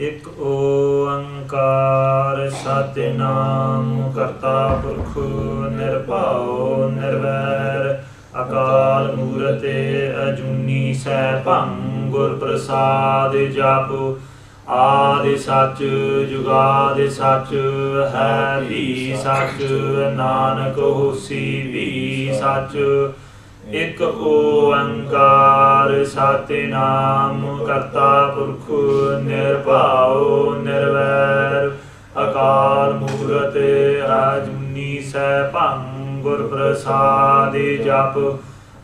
ਇਕ ਓੰਕਾਰ ਸਤਿਨਾਮ ਕਰਤਾ ਪੁਰਖ ਨਿਰਭਉ ਨਿਰਵੈਰ ਅਕਾਲ ਮੂਰਤ ਅਜੂਨੀ ਸੈਭੰ ਗੁਰ ਪ੍ਰਸਾਦਿ ਜਪੁ ਆਦਿ ਸਚ ਜੁਗਾਦਿ ਸਚ ਹੈ ਵੀ ਸਚ ਨਾਨਕ ਹੋਸੀ ਵੀ ਸਚ ਇਕ ਓੰਕਾਰ ਸਤਿਨਾਮ ਕਰਤਾ ਪੁਰਖ ਨਿਰਭਉ ਨਿਰਵੈਰ ਅਕਾਲ ਮੂਰਤ ਅਜੂਨੀ ਸੈਭੰ ਗੁਰ ਪ੍ਰਸਾਦਿ ਜਪੁ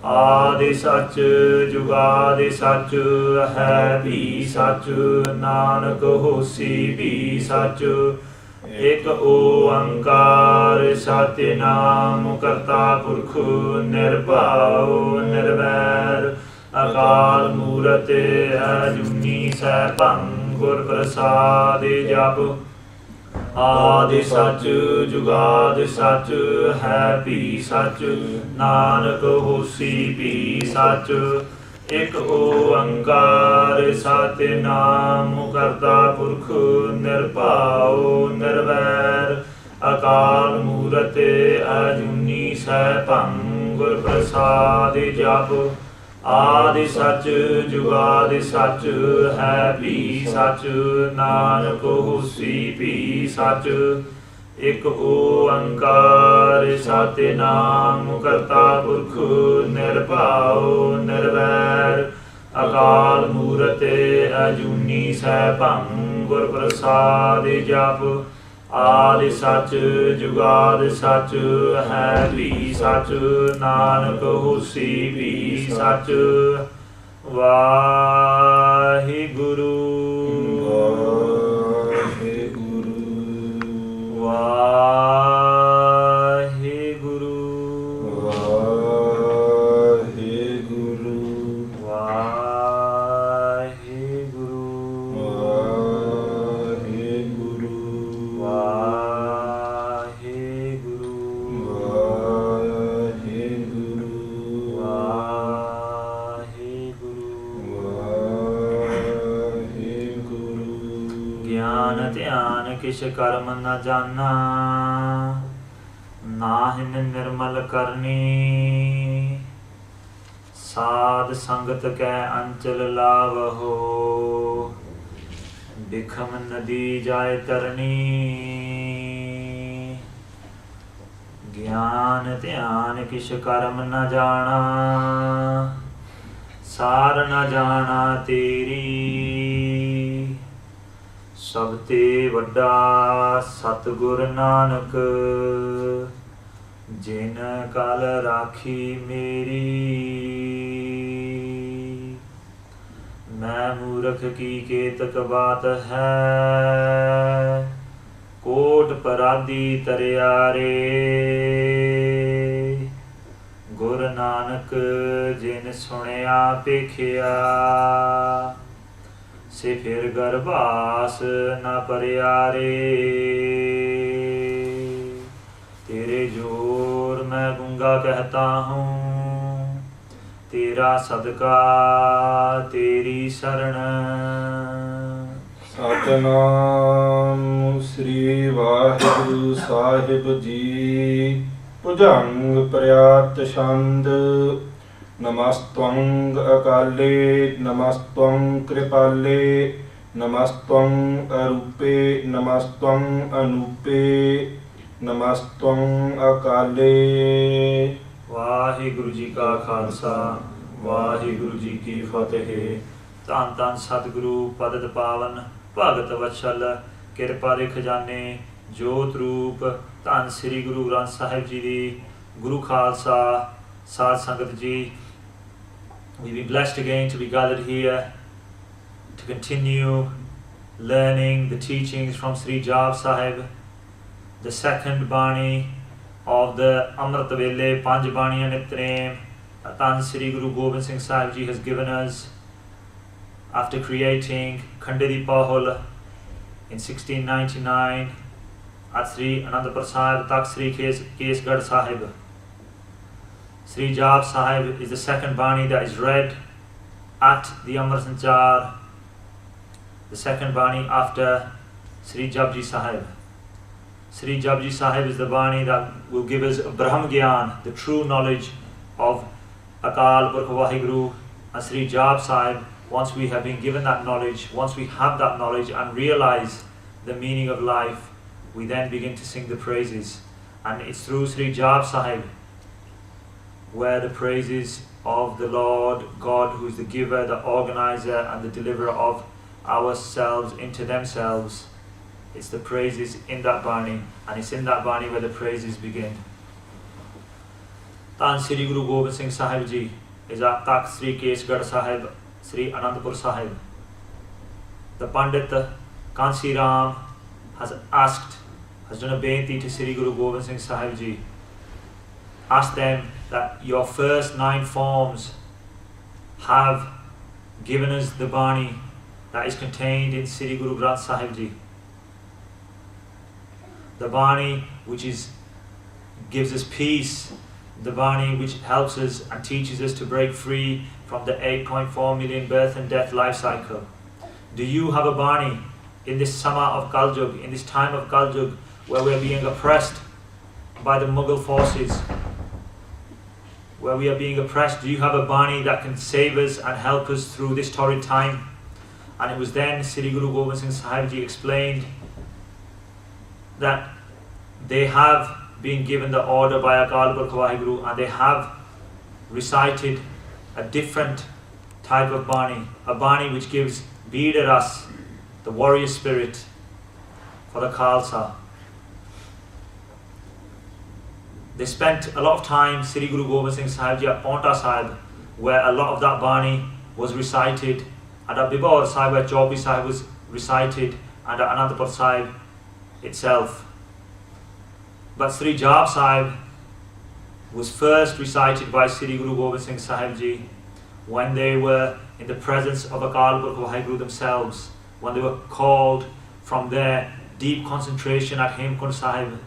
ਆਦਿ ਸਚ ਜੁਗਾਦਿ ਸਚ ਹੈ ਵੀ ਸਚ ਨਾਨਕ ਹੋਸੀ ਵੀ ਸਚ ਇਕ ਓੰਕਾਰ ਸਤਿਨਾਮ ਕਰਤਾ ਪੁਰਖ ਨਿਰਭਉ ਨਿਰਵੈਰ ਅਕਾਲ ਮੂਰਤ ਅਜੂਨੀ ਸੈਭੰ ਗੁਰ ਪ੍ਰਸਾਦਿ ਜਪੁ ਆਦਿ ਸਚ ਜੁਗਾਦਿ ਸਚ ਹੈ ਵੀ ਸਚ ਨਾਨਕ ਹੋਸੀ ਵੀ ਸਚ ਇਕ ਓੰਕਾਰ ਸਤਿਨਾਮ ਕਰਤਾ ਪੁਰਖ ਨਿਰਭਉ ਨਿਰਵੈਰ ਅਕਾਲ ਮੂਰਤ ਅਜੂਨੀ ਸੈਭੰ ਗੁਰ ਪ੍ਰਸਾਦਿ ਜਪੁ ਆਦਿ ਸਚ ਜੁਗਾਦਿ ਸਚ ਹੈ ਵੀ ਸਚ ਨਾਨਕ ਹੋਸੀ ਵੀ ਸਚ ਇਕ ਓੰਕਾਰ ਸਤਿਨਾਮ ਕਰਤਾ ਪੁਰਖ ਨਿਰਭਉ ਨਿਰਵੈਰ ਅਕਾਲ ਮੂਰਤ ਅਜੂਨੀ ਸੈਭੰ ਗੁਰ ਪ੍ਰਸਾਦਿ ਜਪੁ ਆਦਿ ਸਚ ਜੁਗਾਦਿ ਸਚ ਹੈ ਵੀ ਸਚ ਨਾਨਕ ਹੋਸੀ ਵੀ ਸਚ ਵਾਹਿਗੁਰੂ ਕਿਛ ਕਰਮ ਨ ਜਾਨਾ ਨਾਹਿਨ ਨਿਰਮਲ ਕਰਨੀ ਸਾਧ ਸੰਗਤ ਕੈ ਅੰਚਲ ਲਾਵਹੋ ਬਿਖਮ ਨਦੀ ਜਾਇ ਤਰਨੀ ਗਿਆਨ ਧਿਆਨ ਕਿਛ ਕਰਮ ਨ ਜਾਣਾ ਸਾਰ ਨ ਜਾਣਾ ਤੇਰੀ ਸਭ ਤੇ ਵੱਡਾ ਸਤਿਗੁਰ ਨਾਨਕ ਜਿਨ ਕਲ ਰਾਖੀ ਮੇਰੀ ਮੈਂ ਮੂਰਖ ਕੀ ਕੇਤਕ ਬਾਤ ਹੈ ਕੋਟ ਪਰਾਦੀ ਤਰਿਆਰੇ ਗੁਰ ਨਾਨਕ ਜਿਨ ਸੁਣਿਆ ਪੇਖਿਆ ਸੇ ਫਿਰ ਗਰਭਾਸ ਨ ਪਰਿਆਰੇ ਤੇਰੇ ਜੋਰ ਮੈਂ ਗੁੰਗਾ ਕਹਤਾ ਹੂੰ ਤੇਰਾ ਸਦਕਾ ਤੇਰੀ ਸਰਣ ਸਤਿਨਾਮ ਸ੍ਰੀ ਵਾਹਿਗੁਰੂ ਸਾਹਿਬ ਜੀ ਭੁਜੰਗ ਪ੍ਰਿਆਤ ਛੰਦ ਨਮਸਤਵੰ ਅਕਾਲੇ ਨਮਸਤਵੰ ਕ੍ਰਿਪਾਲੇ ਨਮਸਤਵੰ ਅਰੂਪੇ ਨਮਸਤਵੰ ਅਨੂਪੇ ਨਮਸਤਵੰ ਅਕਾਲੇ। ਵਾਹਿਗੁਰੂ ਜੀ ਕਾ ਖਾਲਸਾ ਵਾਹਿਗੁਰੂ ਜੀ ਕੀ ਫਤਿਹ। ਧੰਨ ਧੰਨ ਸਤਿਗੁਰੂ ਪਦਤ ਪਾਵਨ ਭਗਤ ਵਤਸਲ ਕਿਰਪਾ ਦੇ ਖਜ਼ਾਨੇ ਜੋਤ ਰੂਪ ਧੰਨ ਸ੍ਰੀ ਗੁਰੂ ਗ੍ਰੰਥ ਸਾਹਿਬ ਜੀ ਦੀ ਗੁਰੂ ਖਾਲਸਾ ਸਾਧ ਸੰਗਤ ਜੀ। We've been blessed again to be gathered here to continue learning the teachings from Sri Jaap Sahib, the second Bani of the Amrit Vele Panj Baniyan Nitrem that Sri Guru Gobind Singh Sahib Ji has given us after creating Khandiri Pahul in 1699 at Sri Anandapur Sahib, Tak Sri Kesgarh Sahib. Sri Jaap Sahib is the second Bani that is read at the Amrit Sanchar the second Bani after Sri Jaap Sahib. Sri Jaap Sahib is the Bani that will give us Brahm Gyan, the true knowledge of Akal Purkh Waheguru, and Sri Jaap Sahib. Once we have been given that knowledge, once we have that knowledge and realize the meaning of life, we then begin to sing the praises. And it's through Sri Jaap Sahib where the praises of the Lord God, who is the giver, the organizer and the deliverer of ourselves into themselves, it's the praises in that Bani, and it's in that Bani where the praises begin. Tan Sri Guru Gobind Singh Sahib Ji is at Tak Sri Kesgarh Sahib, Sri Anandpur Sahib. The Pandit Kansi Ram has done a benti to Sri Guru Gobind Singh Sahib Ji. Ask them that your first 9 forms have given us the Bani that is contained in Sri Guru Granth Sahib Ji. The Bani which gives us peace, the Bani which helps us and teaches us to break free from the 8.4 million birth and death life cycle. Do you have a Bani in this Sama of Kaljug, in this time of Kaljug, where we are being oppressed by the Mughal forces, where we are being oppressed? Do you have a Bani that can save us and help us through this torrid time? And it was then Sri Guru Gobind Singh Sahib Ji explained that they have been given the order by Akal Purkh Waheguru, and they have recited a different type of Bani, a Bani which gives Veer Ras, the warrior spirit for the Khalsa. They spent a lot of time, Sri Guru Gobind Singh Sahib Ji, at Paonta Sahib, where a lot of that Bani was recited, and at Bibaur Sahib where Chaubi Sahib was recited, and at Anandpur Sahib itself. But Sri Jaap Sahib was first recited by Sri Guru Gobind Singh Sahib Ji when they were in the presence of Akal Purkh Waheguru themselves, when they were called from their deep concentration at Hemkund Sahib,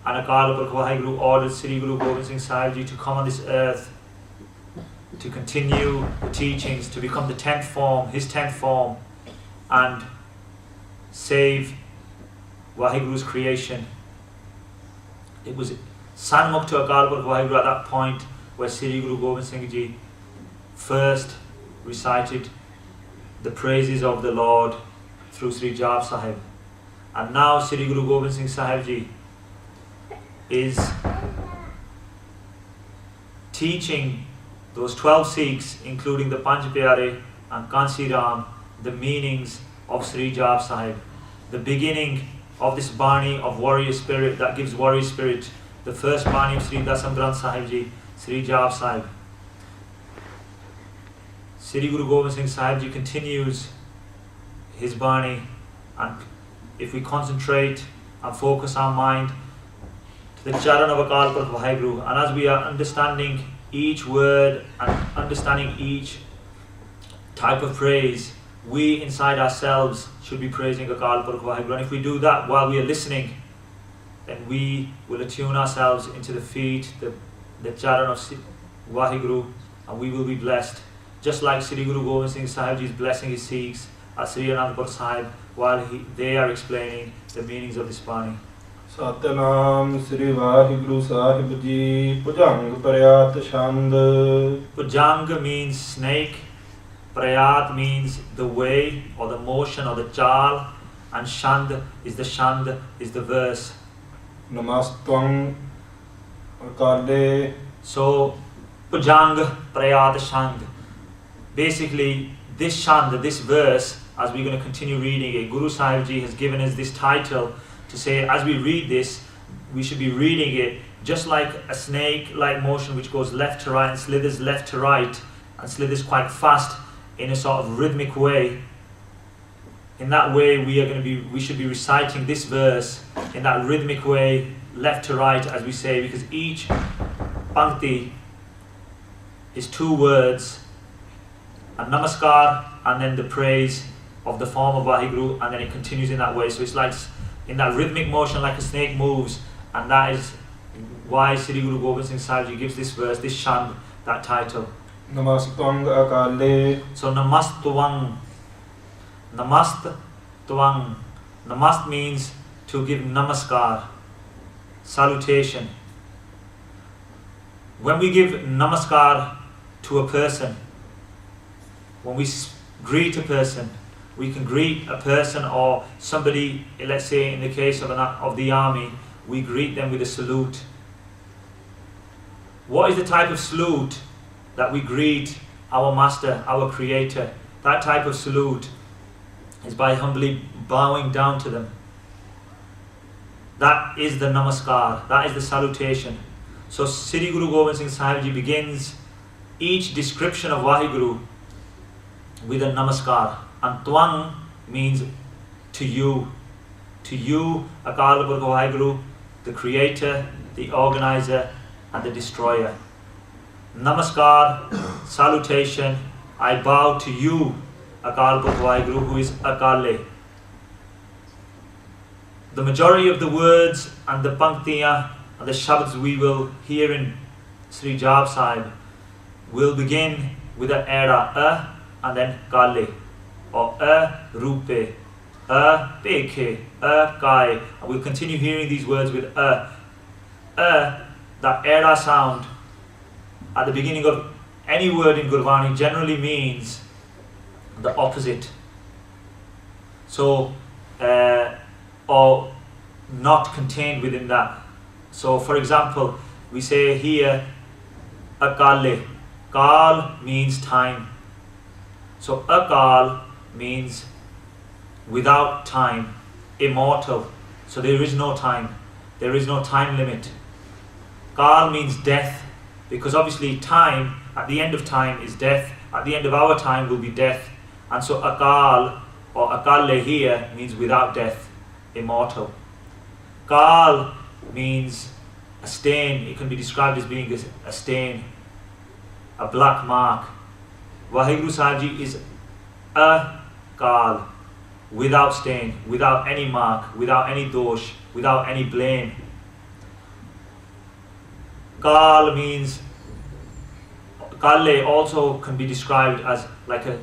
and Akal Purkh Waheguru ordered Sri Guru Gobind Singh Sahib Ji to come on this earth to continue the teachings, to become the 10th form, his 10th form, and save Waheguru's creation. It was Sanmukh to Akal Purkh Waheguru at that point where Sri Guru Gobind Singh Ji first recited the praises of the Lord through Sri Jaap Sahib. And now Sri Guru Gobind Singh Sahib Ji is teaching those 12 Sikhs, including the Panj Pyare and Kansi Ram, the meanings of Sri Jaap Sahib, the beginning of this Bani of warrior spirit that gives warrior spirit, the first Bani of Sri Dasam Granth Sahib Ji, Sri Jaap Sahib. Sri Guru Gobind Singh Sahib Ji continues his Bani, and if we concentrate and focus our mind to the Charan of Akal Purkh Waheguru, and as we are understanding each word and understanding each type of praise, we inside ourselves should be praising Akal Purkh Waheguru. And if we do that while we are listening, then we will attune ourselves into the feet, the Charan of Waheguru, and we will be blessed. Just like Sri Guru Gobind Singh Sahib Ji is blessing his Sikhs at Sri Anandpur Sahib while they are explaining the meanings of this Bani. Satnam Sri Waheguru Sahib Ji. Bhujang Prayat Shand. Bhujang means snake, Prayat means the way or the motion or the chal, and Shand is the verse. Namastwang Akale. So Bhujang Prayat Shand. Basically, this Shand, this verse, as we're going to continue reading it, Guru Sahib Ji has given us this title to say, as we read this, we should be reading it just like a snake-like motion which goes left to right and slithers left to right and slithers quite fast in a sort of rhythmic way. In that way, we should be reciting this verse in that rhythmic way, left to right, as we say, because each pankti is 2 words, a namaskar and then the praise of the form of Waheguru, and then it continues in that way. So it's like in that rhythmic motion like a snake moves, and that is why Sri Guru Gobind Singh Sahib Ji gives this verse, this Shand, that title. Namastwang Akale. So Namastwang. Namast Twang. Namast means to give namaskar, salutation. When we give namaskar to a person, when we greet a person, we can greet a person or somebody, let's say in the case of the army, we greet them with a salute. What is the type of salute that we greet our master, our creator? That type of salute is by humbly bowing down to them. That is the namaskar, that is the salutation. So Sri Guru Gobind Singh Sahib Ji begins each description of Waheguru with a namaskar. And Twang means to you. To you, Akal Purkh Waheguru, the creator, the organizer and the destroyer. Namaskar, salutation, I bow to you, Akal Purkh Waheguru, who is Akale. The majority of the words and the panktiyan and the shabds we will hear in Sri Jaap Sahib will begin with an era, and then Kale, or Rupe, Pekhe, Kai. And we'll continue hearing these words with that era sound at the beginning of any word in Gurbani generally means the opposite. So, or not contained within that. So, for example, we say here, Akale. Kal means time. So, Akal means without time, immortal. So, there is no time. There is no time limit. Kal means death, because obviously time, at the end of time is death. At the end of our time will be death. And so, Akal or Akale here means without death, immortal. Kal means a stain. It can be described as being a stain, a black mark. Waheguru Sahib Ji is a Kal, without stain, without any mark, without any dosh, without any blame. Kal means, Kale also can be described as like a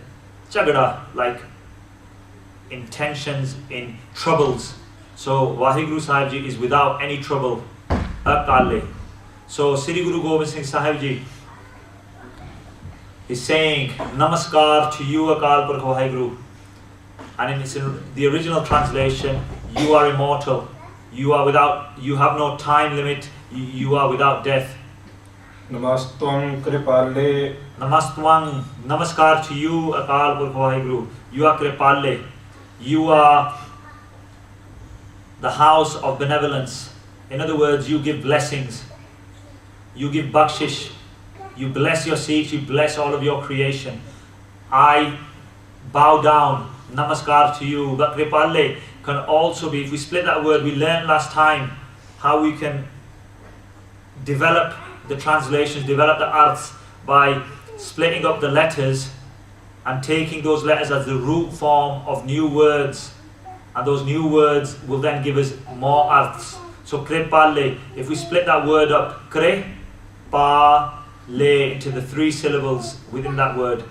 chagada, like intentions in troubles. So Waheguru Sahib Ji is without any trouble, Akale. So Sri Guru Gobind Singh Sahib Ji is saying, Namaskar to you, Akal Purkh Waheguru. And in the original translation, you are immortal. You are without, you have no time limit. You are without death. Namastwang Kripale. Namastwang, namaskar to you, Akal Purkh Waheguru. You are Kripale. You are the house of benevolence. In other words, you give blessings. You give bakshish. You bless your Sikhs. You bless all of your creation. I bow down, namaskar to you. But Kripale can also be, if we split that word, we learned last time how we can develop the translations, develop the arths by splitting up the letters and taking those letters as the root form of new words, and those new words will then give us more arths. So Kripale, if we split that word up, Kre, Pa, Le, into the three syllables within that word.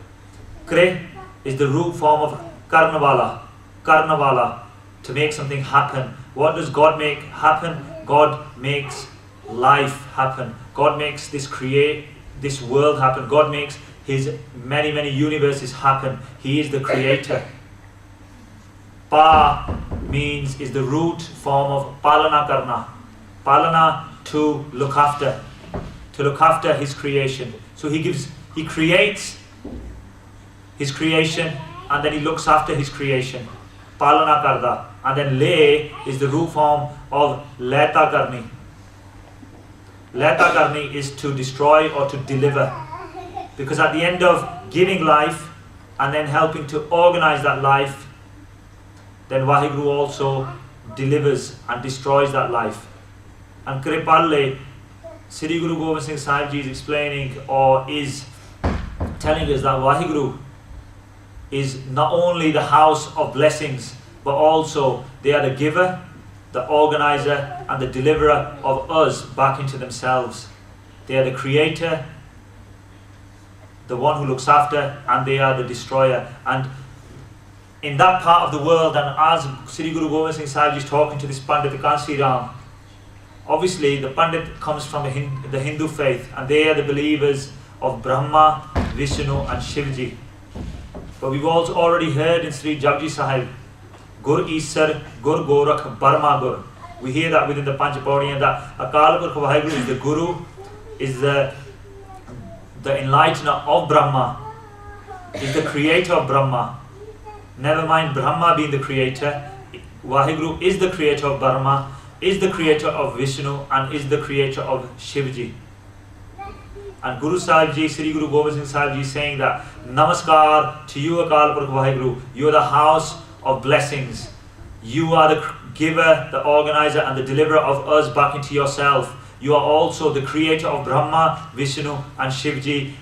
Kre is the root form of Karnavala, Karnavala, to make something happen. What does God make happen? God makes life happen. God makes this world happen. God makes His many universes happen. He is the creator. Pa means is the root form of Palana Karna. Palana, to look after. To look after His creation. So He creates His creation and then He looks after His creation. Palana Karda. And then Le is the root form of Leta Karni. Leta Karni is to destroy or to deliver. Because at the end of giving life and then helping to organize that life, then Waheguru also delivers and destroys that life. And Kripale, Sri Guru Gobind Singh Sahib Ji is explaining or is telling us that Waheguru is not only the house of blessings, but also they are the giver, the organizer and the deliverer of us back into themselves. They are the creator, the one who looks after, and they are the destroyer. And in that part of the world, and as Sri Guru Gobind Singh Sahib is talking to this Pandit Kansi Ram, obviously the Pandit comes from the Hindu faith, and they are the believers of Brahma, Vishnu and Shivji. But we've also already heard in Sri Japji Sahib, Gur Isar, Gur Gorakh, Barma Gur. We hear that within the Panchapauriyan, that Akal Purkh Waheguru is the Guru, is the enlightener of Brahma, is the creator of Brahma. Never mind Brahma being the creator, Waheguru is the creator of Brahma, is the creator of Vishnu and is the creator of Shivji. And Guru Sahib Ji, Sri Guru Gobind Singh Sahib Ji is saying that Namaskar to you Akal Purkh Waheguru, you are the house of blessings. You are the giver, the organizer and the deliverer of us back into yourself. You are also the creator of Brahma, Vishnu and Shivji.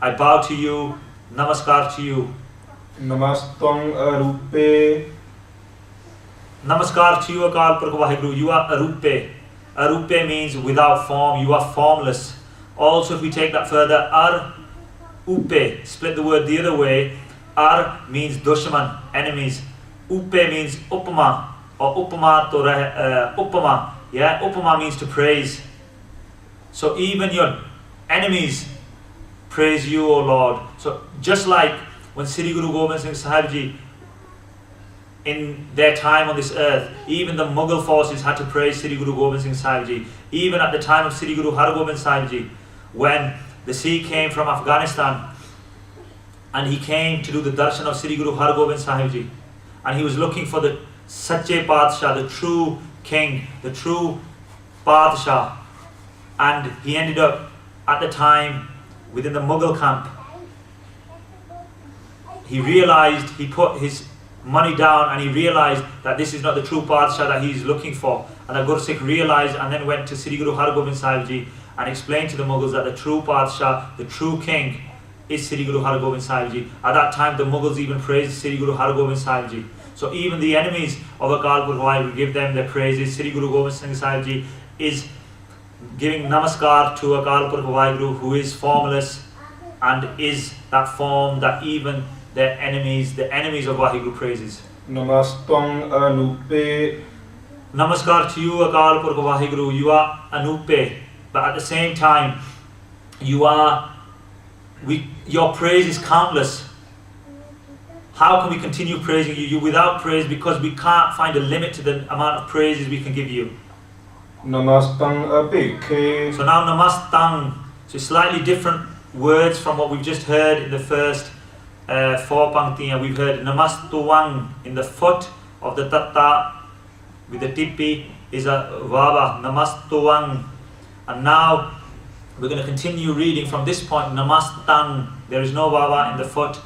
I bow to you, Namaskar to you. Namastang Arupe. Namaskar to you Akal Purkh Waheguru, you are Arupe. Arupe means without form, you are formless. Also if we take that further, Ar Upe, split the word the other way, Ar means Dushman, enemies. Upe means Upama, or Upama to Upama. Yeah, Upama means to praise. So even your enemies praise you, O Lord. So just like when Sri Guru Gobind Singh Sahib Ji, in their time on this earth, even the Mughal forces had to praise Sri Guru Gobind Singh Sahib Ji. Even at the time of Sri Guru Har Gobind Sahib Ji, when the Sikh came from Afghanistan and he came to do the darshan of Sri Guru Har Gobind Sahib Ji, and he was looking for the Sache Padshah, the true king, the true Padshah, and he ended up at the time within the Mughal camp. He realized, he put his money down and he realized that this is not the true Padshah that he's looking for. And the Gursikh realized and then went to Sri Guru Har Gobind Sahib Ji and explained to the Mughals that the true Padshah, the true king, is Sri Guru Har Gobind Sahib Ji. At that time the Mughals even praised Sri Guru Har Gobind Sahib Ji. So even the enemies of Akal Purkh Waheguru give them their praises. Sri Guru Gobind Singh Sahib Ji is giving namaskar to Akal Purkh Waheguru, who is formless and is that form that even their enemies, the enemies of Waheguru praises. Namastang Anupe. Namaskar to you Akal Purkh Waheguru, you are Anupe, but at the same time you are, your praise is countless. How can we continue praising you? You without praise, because we can't find a limit to the amount of praises we can give you. Namastang Apekhe. So now Namastang, so slightly different words from what we've just heard in the first four pankti. We've heard Namastuwang in the foot of the tatta with the tippi is a vava, Namastuwang. And now we're going to continue reading from this point, Namastang. There is no vava in the foot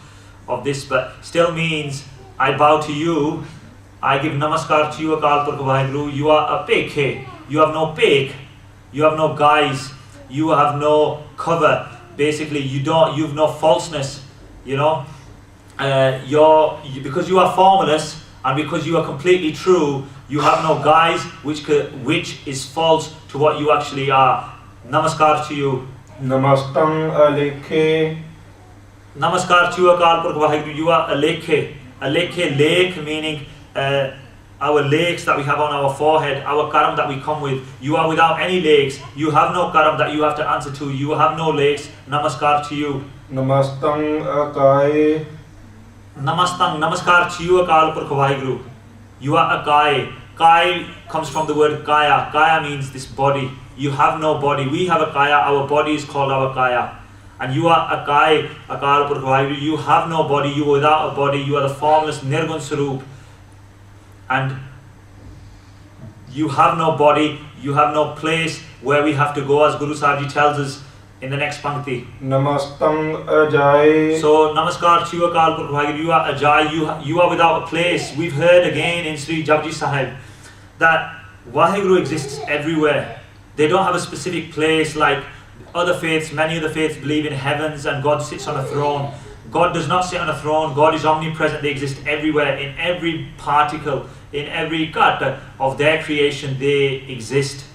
of this, but still means I bow to you, I give namaskar to you Akal Purkh Waheguru. You are a pekhe, you have no pek, you have no guise, you have no cover. Basically you've no falseness, you know. Because you are formless and because you are completely true, you have no guise which is false to what you actually are. Namaskar to you. Namastang Alekhe. Namaskar to you Akal Purkh Waheguru, you are a lekhe. A lekhe, lake meaning our lakes that we have on our forehead, our karam that we come with. You are without any lakes, you have no karam that you have to answer to, you have no lakes. Namaskar to you. Namastang Akaye. Namastang, namaskar to you Akal Purkh Waheguru, you are a Kai. Kai comes from the word Kaya. Kaya means this body. You have no body, we have a Kaya, our body is called our Kaya. And you are a Kai, Akal Purkh Waheguru, you have no body, you are without a body, you are the formless Nirgun Sarup. And you have no body, you have no place where we have to go, as Guru Sahib Ji tells us in the next pankti. Namastang Ajay. So namaskar to you Akal Purkh Waheguru, you are Ajay, you are without a place. We've heard again in Sri Japji Sahib that Waheguru exists everywhere. They don't have a specific place like other faiths. Many of the faiths believe in heavens and God sits on a throne. God does not sit on a throne. God is omnipresent. They exist everywhere, in every particle, in every kata of their creation. They exist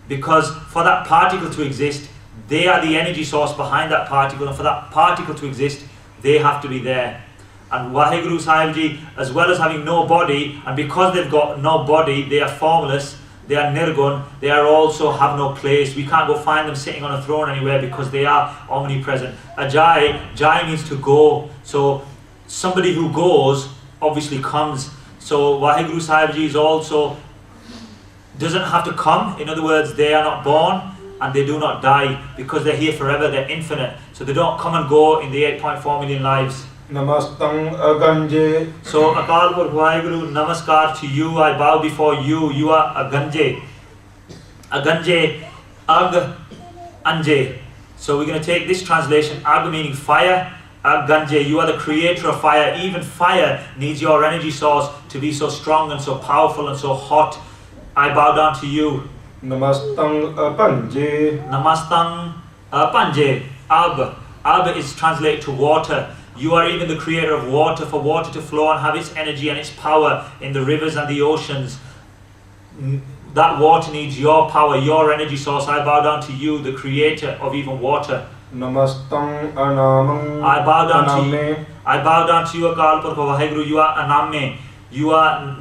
because for that particle to exist, they are the energy source behind that particle, and for that particle to exist, they have to be there. And Waheguru Sahib Ji, as well as having no body, and because they've got no body, they are formless, they are nirgun, they are also have no place. We can't go find them sitting on a throne anywhere because they are omnipresent. Ajai, Jai means to go. So somebody who goes obviously comes. So Waheguru Sahib Ji is also doesn't have to come. In other words, they are not born and they do not die because they're here forever, they're infinite. So they don't come and go in the 8.4 million lives. Namastang Aganje. So Akal Purkh Waheguru, namaskar to you, I bow before you. You are Aganje. Aganje, Ag, Anje. So we're going to take this translation, Ag meaning fire, Aganje, you are the creator of fire. Even fire needs your energy source to be so strong and so powerful and so hot. I bow down to you. Namastang Apanje. Namastang Panje. Ab is translated to water. You are even the creator of water, for water to flow and have its energy and its power in the rivers and the oceans. That water needs your power, your energy source. I bow down to you, the creator of even water. Namastang Anamang. I bow down to you. I bow down to you, Akal Purkh Waheguru. You are Aname. You are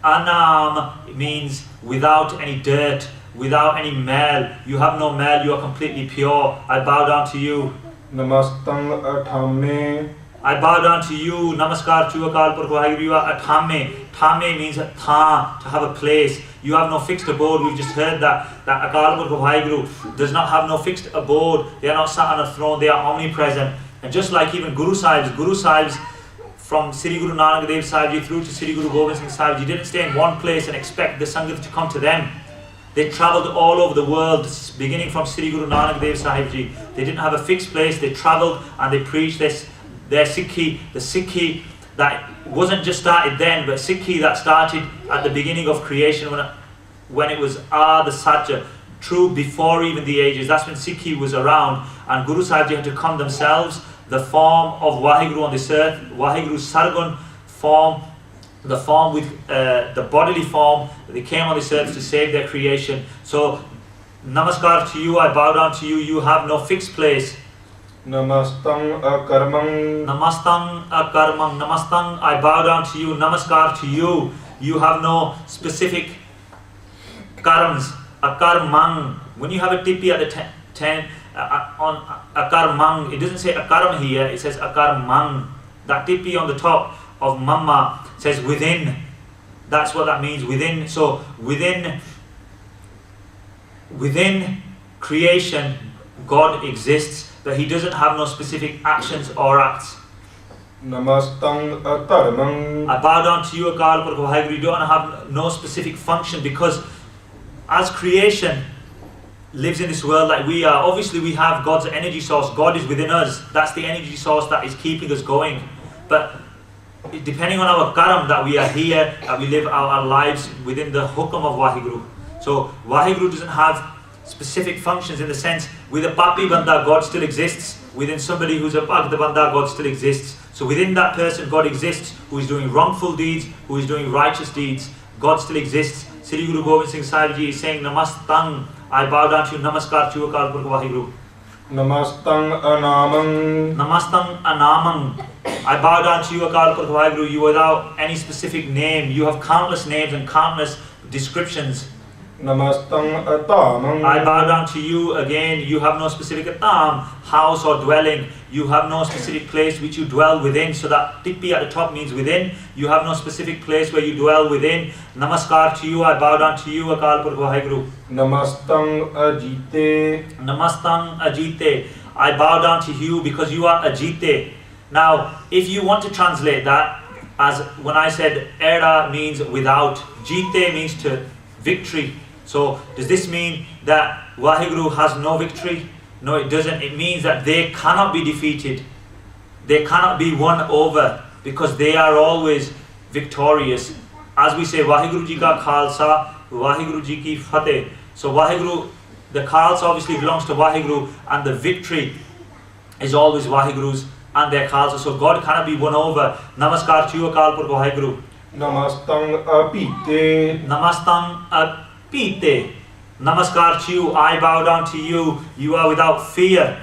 Anam. It means without any dirt, without any male. You have no male. You are completely pure. I bow down to you. Namastang Athame. I bow down to you. Namaskar to you, Akal Purkh Waheguru. You are Athame. Thame means tha, to have a place. You have no fixed abode. We've just heard that Akal Purkh Waheguru does not have no fixed abode. They are not sat on a throne. They are omnipresent. And just like even Guru Sahibs from Sri Guru Nanak Dev Sahib Ji through to Sri Guru Gobind Singh Sahib Ji didn't stay in one place and expect the Sangat to come to them. They travelled all over the world, beginning from Sri Guru Nanak Dev Sahib Ji. They didn't have a fixed place. They travelled and they preached their Sikhi, the Sikhi that wasn't just started then, but Sikhi that started at the beginning of creation when it was the Satya, true before even the ages. That's when Sikhi was around, and Guru Sahib Ji had to come themselves, the form of Waheguru on this earth, Waheguru's Sargun form, the form with the bodily form. They came on this earth to save their creation. So namaskar to you, I bow down to you. You have no fixed place. Namastang Akarmang. Namastang Akarmang. Namastang, I bow down to you. Namaskar to you. You have no specific karms. Akarmang. When you have a tipi at the on Akarmang, it doesn't say Akaram here, it says Akarmang. That tipi on the top of Mamma says within. That's what that means, within. So within creation, God exists, but He doesn't have no specific actions or acts. Namastang Atarmang. I bow down to you, Akal Purkh Waheguru. You don't have no specific function, because as creation lives in this world like we are, obviously we have God's energy source. God is within us. That's the energy source that is keeping us going. But depending on our karam, that we are here, that we live our lives within the hukam of Waheguru. So Waheguru doesn't have specific functions in the sense, with a papi banda, God still exists. Within somebody who's a bhagda banda, God still exists. So within that person, God exists, who is doing wrongful deeds, who is doing righteous deeds. God still exists. Sri Guru Gobind Singh Sahib Ji is saying, Namastang, I bow down to you, namaskar to you, Akal Purkh Waheguru. Namastang Anamang. Namastang Anamang. I bow down to you, Akal Purkh Waheguru. You without any specific name. You have countless names and countless descriptions. Namastang Atamang. I bow down to you again. You have no specific atam, house or dwelling. You have no specific place which you dwell within. So that tipi at the top means within. You have no specific place where you dwell within. Namaskar to you. I bow down to you, Akal Purkh Waheguru. Namastang Ajite. Namastang Ajite. I bow down to you because you are Ajite. Now, if you want to translate that as when I said Era means without, Jite means to victory. So does this mean that Waheguru has no victory? No, it doesn't. It means that they cannot be defeated. They cannot be won over, because they are always victorious. As we say, Waheguru Ji ka Khalsa, Waheguru Ji ki Fateh. So Waheguru, the Khalsa obviously belongs to Waheguru, and the victory is always Waheguru's and their Khalsa. So God cannot be won over. Namaskar to you, Akal Purkh Waheguru. Namastang Apite. Namastang Apite. Namaskar to you, I bow down to you. You are without fear.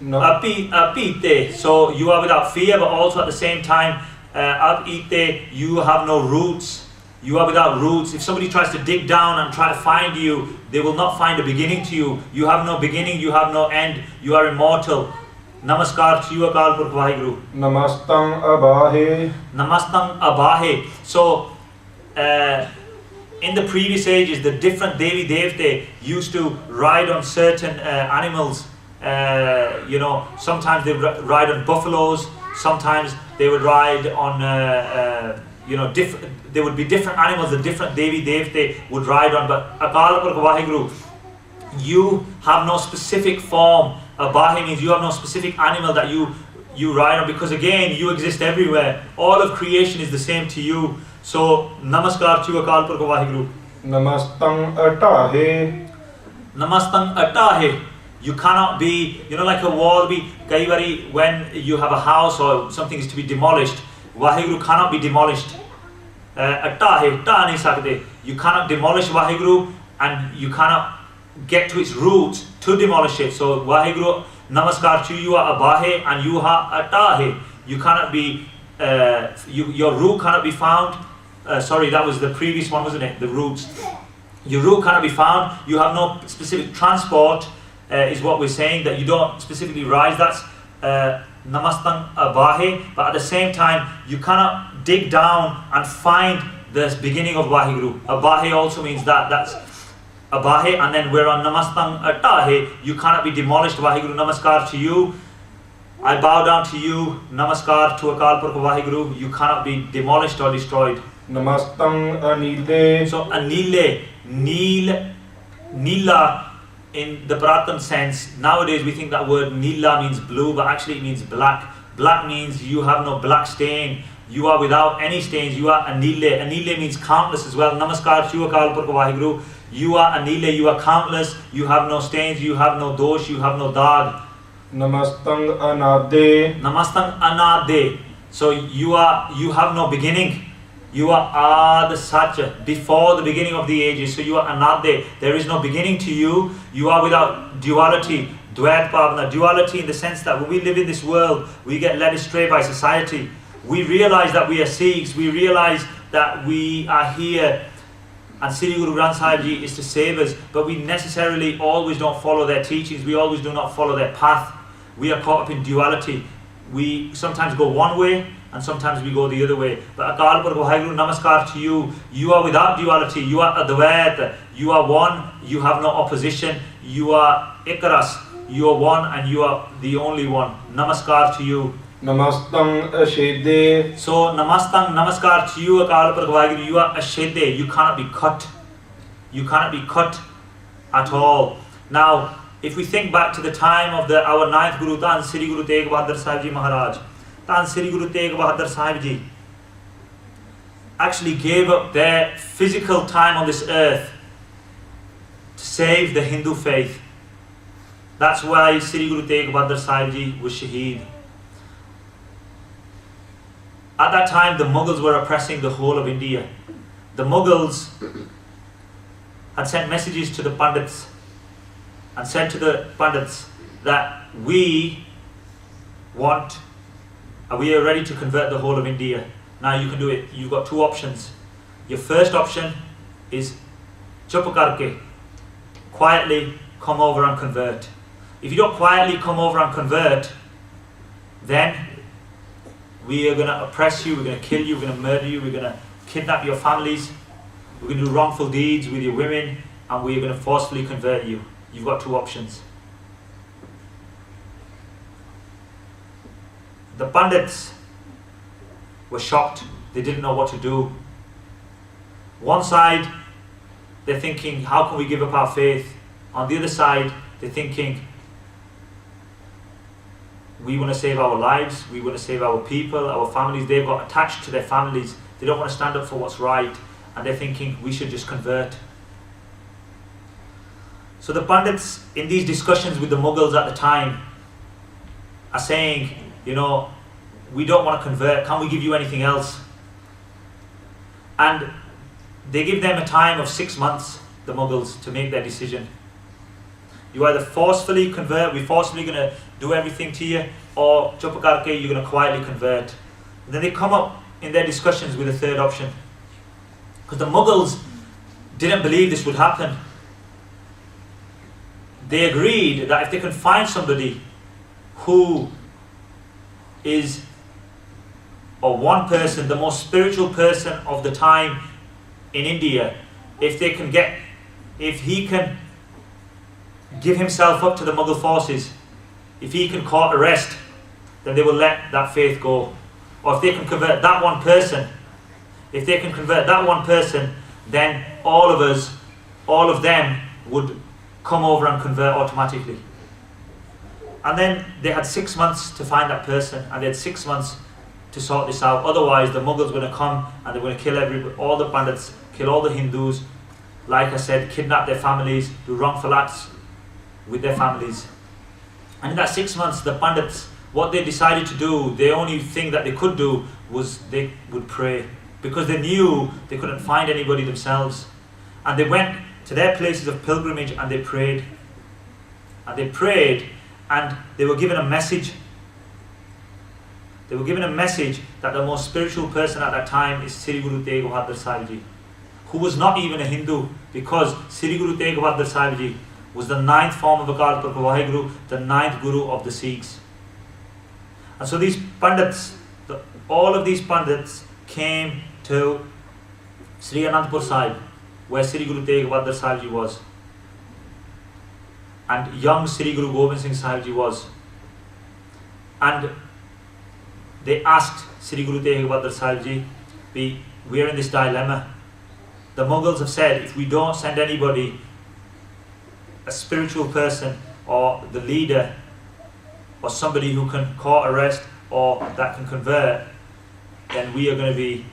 No. Apite, so you are without fear, but also at the same time, apite, you have no roots. You are without roots. If somebody tries to dig down and try to find you, they will not find a beginning to you. You have no beginning, you have no end. You are immortal. Namaskar to you, Akal Purkh Waheguru. Namastang Abahe. Namastang Abahe. So, in the previous ages, the different Devi Devte used to ride on certain animals. Sometimes they would ride on buffaloes. Sometimes they would ride on, there would be different animals that different Devi Devte would ride on. But Akal Purkh Waheguru, you have no specific form. Abahe means you have no specific animal that you ride on, because again, you exist everywhere. All of creation is the same to you. So, Namaskar to you, Akal Purkh Waheguru. Namastang Atahe. Namastang Atahe. You cannot be, like a wall be, kaivari, when you have a house or something is to be demolished, Waheguru cannot be demolished. Atahe, ta nahi sakde. You cannot demolish Waheguru, and you cannot get to its roots to demolish it. So Waheguru, Namaskar to you, are Abahe, and you are Atahe. You cannot be, your root cannot be found. Sorry, that was the previous one, wasn't it? The roots. Your root cannot be found. You have no specific transport, is what we're saying, that you don't specifically rise. That's Namastang Abahe. But at the same time, you cannot dig down and find the beginning of Waheguru. Abahe also means that. That's Abahe, and then we're on Namastang Atahe. You cannot be demolished. Waheguru, Namaskar to you. I bow down to you. Namaskar to Akal Purkh Waheguru. You cannot be demolished or destroyed. Namastang Anile. So Anile, Nila in the Puratan sense. Nowadays we think that word Nila means blue, but actually it means black. Black means you have no black stain. You are without any stains. You are Anile. Anile means countless as well. Namaskar to you, Akal Purkh Waheguru. You are Anile. You are countless. You have no stains. You have no dosh. You have no dag. Namastang Anade. Namastang Anade. So you have no beginning. You are Ad Satya, before the beginning of the ages. So you are Anade. There is no beginning to you. You are without duality. Dvaita Bhavana. Duality in the sense that when we live in this world, we get led astray by society. We realize that we are Sikhs. We realize that we are here, and Sri Guru Granth Sahib Ji is to save us. But we necessarily always don't follow their teachings. We always do not follow their path. We are caught up in duality. We sometimes go one way, and sometimes we go the other way. But Akal Purkh Waheguru, Namaskar to you. You are without duality. You are Advaita. You are one. You have no opposition. You are Ikaras. You are one, and you are the only one. Namaskar to you. Namastang Ashede. So Namastang, Namaskar to you, Akal Purkh Waheguru. You are Ashede. You cannot be cut. You cannot be cut at all. Now, if we think back to the time of our ninth Guru, Tan Sri Guru Tegh Bahadur Sahib Ji Maharaj, Tan Sri Guru Tegh Bahadur Sahib Ji actually gave up their physical time on this earth to save the Hindu faith. That's why Sri Guru Tegh Bahadur Sahib Ji was Shaheed. At that time, the Mughals were oppressing the whole of India. The Mughals had sent messages to the Pandits and said to the Pandits that we are ready to convert the whole of India. Now you can do it. You've got two options. Your first option is chup karke, quietly come over and convert. If you don't quietly come over and convert, then we are going to oppress you, we're going to kill you, we're going to murder you, we're going to kidnap your families, we're going to do wrongful deeds with your women, and we're going to forcefully convert you. You've got two options. The Pandits were shocked. They didn't know what to do. One side, they're thinking, how can we give up our faith? On the other side, they're thinking, we want to save our lives, we want to save our people, our families. They've got attached to their families. They don't want to stand up for what's right. And they're thinking, we should just convert. So the Pandits, in these discussions with the Mughals at the time, are saying, we don't want to convert. Can we give you anything else? And they give them a time of 6 months, the Mughals, to make their decision. You either forcefully convert, we're forcefully going to do everything to you, or chup karke, you're going to quietly convert. And then they come up in their discussions with a third option. Because the Mughals didn't believe this would happen. They agreed that if they can find somebody who is, or one person, the most spiritual person of the time in India, if he can give himself up to the Mughal forces, if he can court arrest, then they will let that faith go. Or if they can convert that one person, then all of them would come over and convert automatically. And then they had 6 months to find that person, and they had 6 months to sort this out. Otherwise, the Mughals were going to come and they were going to kill all the bandits, kill all the Hindus, like I said, kidnap their families, do wrongful acts with their families. And in that 6 months, the bandits, what they decided to do, the only thing that they could do was they would pray, because they knew they couldn't find anybody themselves. And they went to their places of pilgrimage and they prayed. And they prayed, and they were given a message. They were given a message that the most spiritual person at that time is Sri Guru Tegh Bahadur Sahib Ji, who was not even a Hindu, because Sri Guru Tegh Bahadur Sahib Ji was the 9th form of Akal Purkh Waheguru, the 9th Guru of the Sikhs. And so these Pandits, all of these Pandits came to Sri Anandpur Sahib, where Sri Guru Tegh Bahadur Sahib Ji was, and young Sri Guru Gobind Singh Sahib Ji was. And they asked Sri Guru Tegh Bahadur Sahib Ji, we are in this dilemma. The Mughals have said, if we don't send anybody, a spiritual person or the leader or somebody who can court arrest or that can convert, then we are going to be,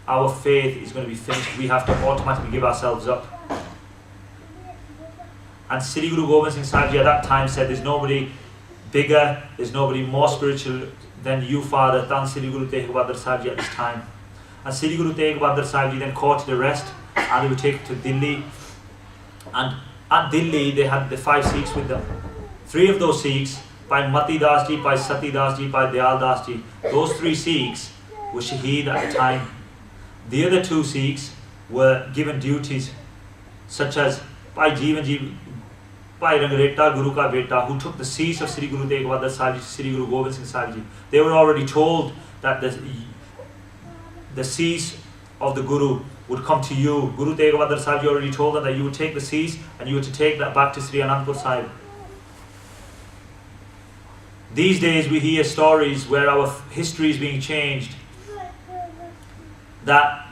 our faith is going to be finished. We have to automatically give ourselves up. And Sri Guru Gobind Singh Sahib Ji at that time said, there's nobody bigger, there's nobody more spiritual than you, Father, than Sri Guru Tegh Bahadur Sahib Ji at this time. And Sri Guru Tegh Bahadur Sahib Ji then courted arrest, and they were taken to Delhi. And at Delhi they had the 5 Sikhs with them. 3 of those Sikhs, by Mati Das Ji, by Sati Das Ji, by Dayal Das Ji, those 3 Sikhs were shaheed at the time. The other 2 Sikhs were given duties, such as Bhai Jeevan Ji, Bhai Rangreta Guru Ka Beta, who took the cease of Sri Guru Tegh Bahadur Sahib Ji, Sri Guru Gobind Singh Sahib Ji. They were already told that the cease of the Guru would come to you. Guru Tegh Bahadur Sahib Ji already told them that you would take the cease and you were to take that back to Sri Anandpur Sahib. These days we hear stories where our history is being changed, that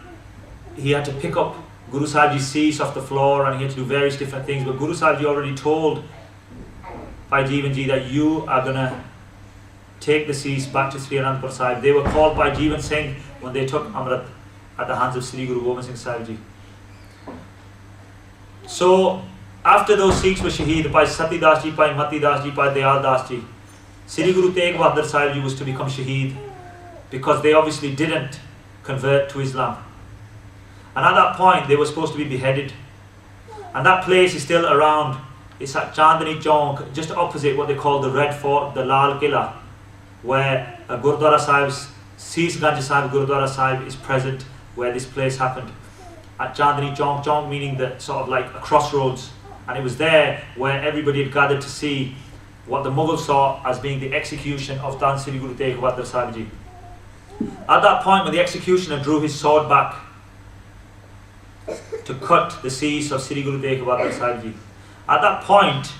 he had to pick up Guru Sahib Ji's cease off the floor and he had to do various different things, but Guru Sahib Ji already told Bhai Jeevan Ji that you are going to take the cease back to Sri Anandpur Sahib. They were called by Jeevan Singh when they took Amrit at the hands of Sri Guru Gobind Singh Sahib Ji. So after those Sikhs were shaheed by Sati Das Ji, by Mati Das Ji, by Dayal Das Ji, Sri Guru Tegh Bahadur Sahib Ji was to become shaheed, because they obviously didn't convert to Islam. And at that point they were supposed to be beheaded. And that place is still around. It's at Chandni Chowk, just opposite what they call the Red Fort, the Lal Killa, where a Gurdwara Sahib's, Sees Ganj Sahib Gurdwara Sahib is present, where this place happened. At Chandni Chowk, Chowk meaning the sort of like a crossroads. And it was there where everybody had gathered to see what the Mughals saw as being the execution of Dan Sri Guru Tegh Bahadur Sahib Ji. At that point, when the executioner drew his sword back to cut the cease of Sri Guru Tegh Bahadur Sahib Ji, at that point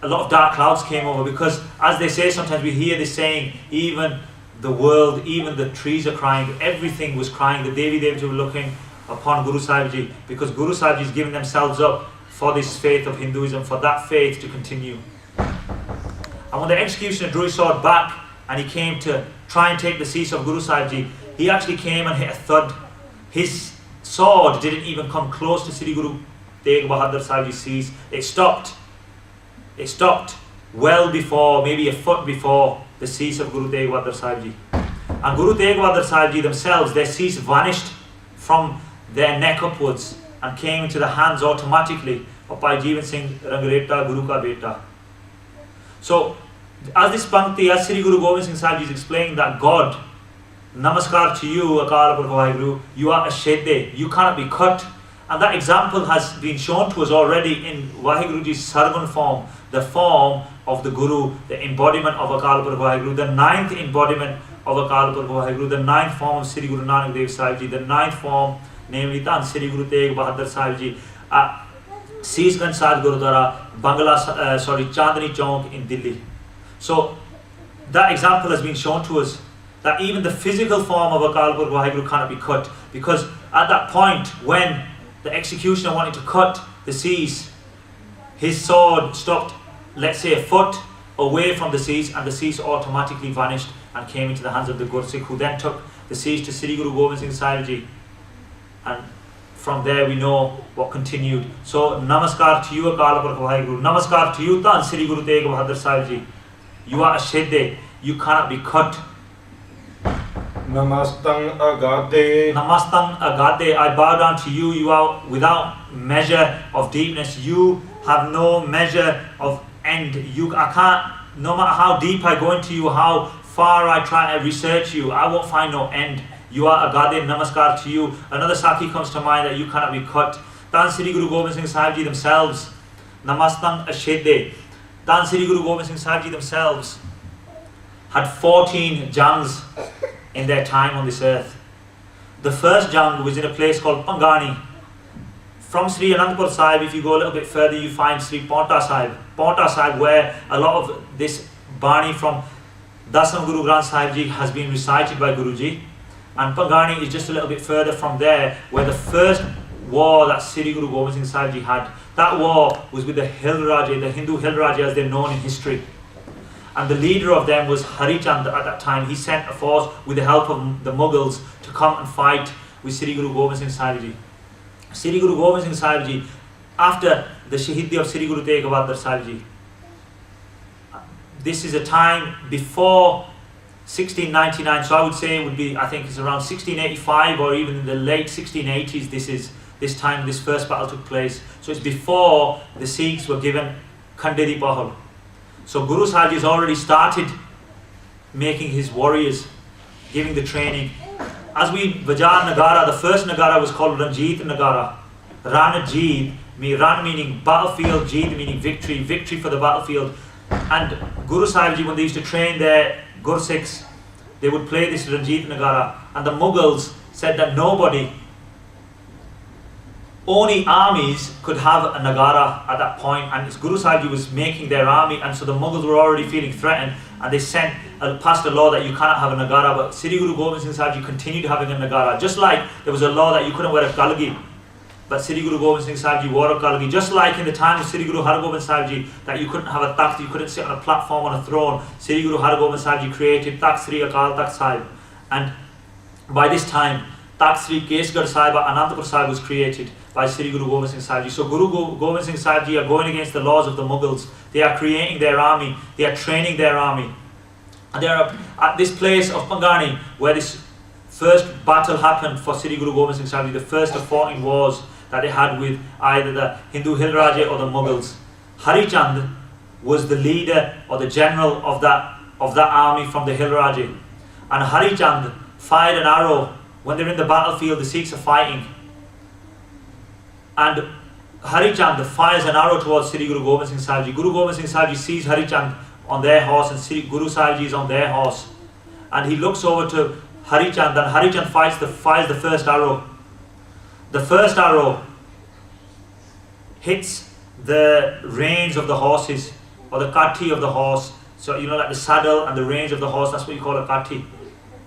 a lot of dark clouds came over, because as they say, sometimes we hear this saying, even the world, even the trees are crying, everything was crying. The Devi Devas were looking upon Guru Sahib Ji, because Guru Sahib Ji is giving themselves up for this faith of Hinduism, for that faith to continue. And when the executioner drew his sword back and he came to try and take the cease of Guru Sahib Ji, he actually came and hit a thud. His sword didn't even come close to Sri Guru Tegh Bahadur Sahib Ji's cease. It stopped. It stopped well before, maybe a foot before the cease of Guru Tegh Bahadur Sahib Ji. And Guru Tegh Bahadur Sahib Ji themselves, their cease vanished from their neck upwards. and came into the hands automatically of Bhai Jeevan Singh Rangreta, Guru Ka Beta. So, as this Pankti, as Sri Guru Gobind Singh Sahib Ji is explaining that God, Namaskar to you, Akal Purkh Waheguru, you are a Shede, you cannot be cut. And that example has been shown to us already in Waheguru Ji's Sargun form, the form of the Guru, the embodiment of Akal Purkh Waheguru, the ninth embodiment of Akal Purkh Waheguru, the ninth form of Sri Guru Nanak Dev Sahib Ji, the ninth form, namely Tan Sri Guru Tegh Bahadur Sahib Ji, Seesganj Sahib Gurudwara, Chandni Chowk in Delhi. So that example has been shown to us that even the physical form of Akal Purkh Waheguru cannot be cut, because at that point when the executioner wanted to cut the cease, his sword stopped, let's say, a foot away from the cease, and the cease automatically vanished and came into the hands of the Gursikh, who then took the cease to Sri Guru Gobind Singh Sahib Ji, and from there we know what continued. So Namaskar to you, Akal Purkh Waheguru, Namaskar to you, Tan Sri Guru Tegh Bahadur Sahib Ji, you are a Shede, you cannot be cut. Namastang Agade. Namastang Agade, I bow down to you, you are without measure of deepness, you have no measure of end. I can't, no matter how deep I go into you, how far I try to research you, I won't find no end. You are Agade, Namaskar to you. Another Saki comes to mind that you cannot be cut. Tan Sri Guru Gobind Singh Sahib Ji themselves, Namastang Ashede, Tan Sri Guru Gobind Singh Sahib Ji themselves had 14 jangs in their time on this earth. The first jang was in a place called Pangani. From Sri Anandpur Sahib, if you go a little bit further, you find Sri Paonta Sahib. Paonta Sahib, where a lot of this Bani from Dasam Guru Granth Sahib Ji has been recited by Guruji. And Pangani is just a little bit further from there, where the first war that Sri Guru Gobind Singh Sahib Ji had, that war was with the Hill Raja, the Hindu Hill Raja as they're known in history. And the leader of them was Harichand at that time. He sent a force with the help of the Mughals to come and fight with Sri Guru Gobind Singh Sahib Ji. Sri Guru Gobind Singh Sahib Ji, after the Shahidi of Sri Guru Tegh Bahadur Sahib Ji, this is a time before 1699, so I would say it would be, I think it's around 1685 or even in the late 1680s, this time this first battle took place. So it's before the Sikhs were given Khanderi Pahal. So Guru Sahib Ji has already started making his warriors, giving the training. As we Vajar Nagara, the first Nagara was called Ranjit Nagara. Ran Jeet, Ran meaning battlefield, Jeet meaning victory, victory for the battlefield. And Guru Sahib Ji, when they used to train their Gursikhs, they would play this Ranjit Nagara. And the Mughals said that nobody, only armies could have a Nagara at that point, and Guru Sahib Ji was making their army, and so the Mughals were already feeling threatened, and they passed a law that you cannot have a Nagara. But Sri Guru Gobind Singh Sahib Ji continued having a Nagara, just like there was a law that you couldn't wear a Kalgi, but Sri Guru Gobind Singh Sahib Ji wore a Kalgi, just like in the time of Sri Guru Har Gobind Sahib Ji that you couldn't have a Takht, you couldn't sit on a platform on a throne. Sri Guru Har Gobind Sahib Ji created Takht Sri Akal Takht Sahib, and by this time Takht Sri Kesgarh Sahib Anandpur Sahib was created by Sri Guru Gobind Singh Sahib Ji. So Guru Gobind Singh Sahib Ji are going against the laws of the Mughals. They are creating their army, they are training their army. And they are at this place of Pangani, where this first battle happened for Sri Guru Gobind Singh Sahib Ji, the first of 14 wars that they had with either the Hindu Hill Raja or the Mughals. Harichand was the leader or the general of that army from the Hill Raja. And Harichand fired an arrow when they're in the battlefield, the Sikhs are fighting. And Harichand fires an arrow towards Sri Guru Gobind Singh Sahib Ji. Guru Gobind Singh Sahib Ji sees Harichand on their horse and Sri Guru Sahib Ji is on their horse. And he looks over to Harichand, and Harichand fires the first arrow. The first arrow hits the reins of the horses, or the kati of the horse. So you know, like the saddle and the reins of the horse, that's what you call a kati.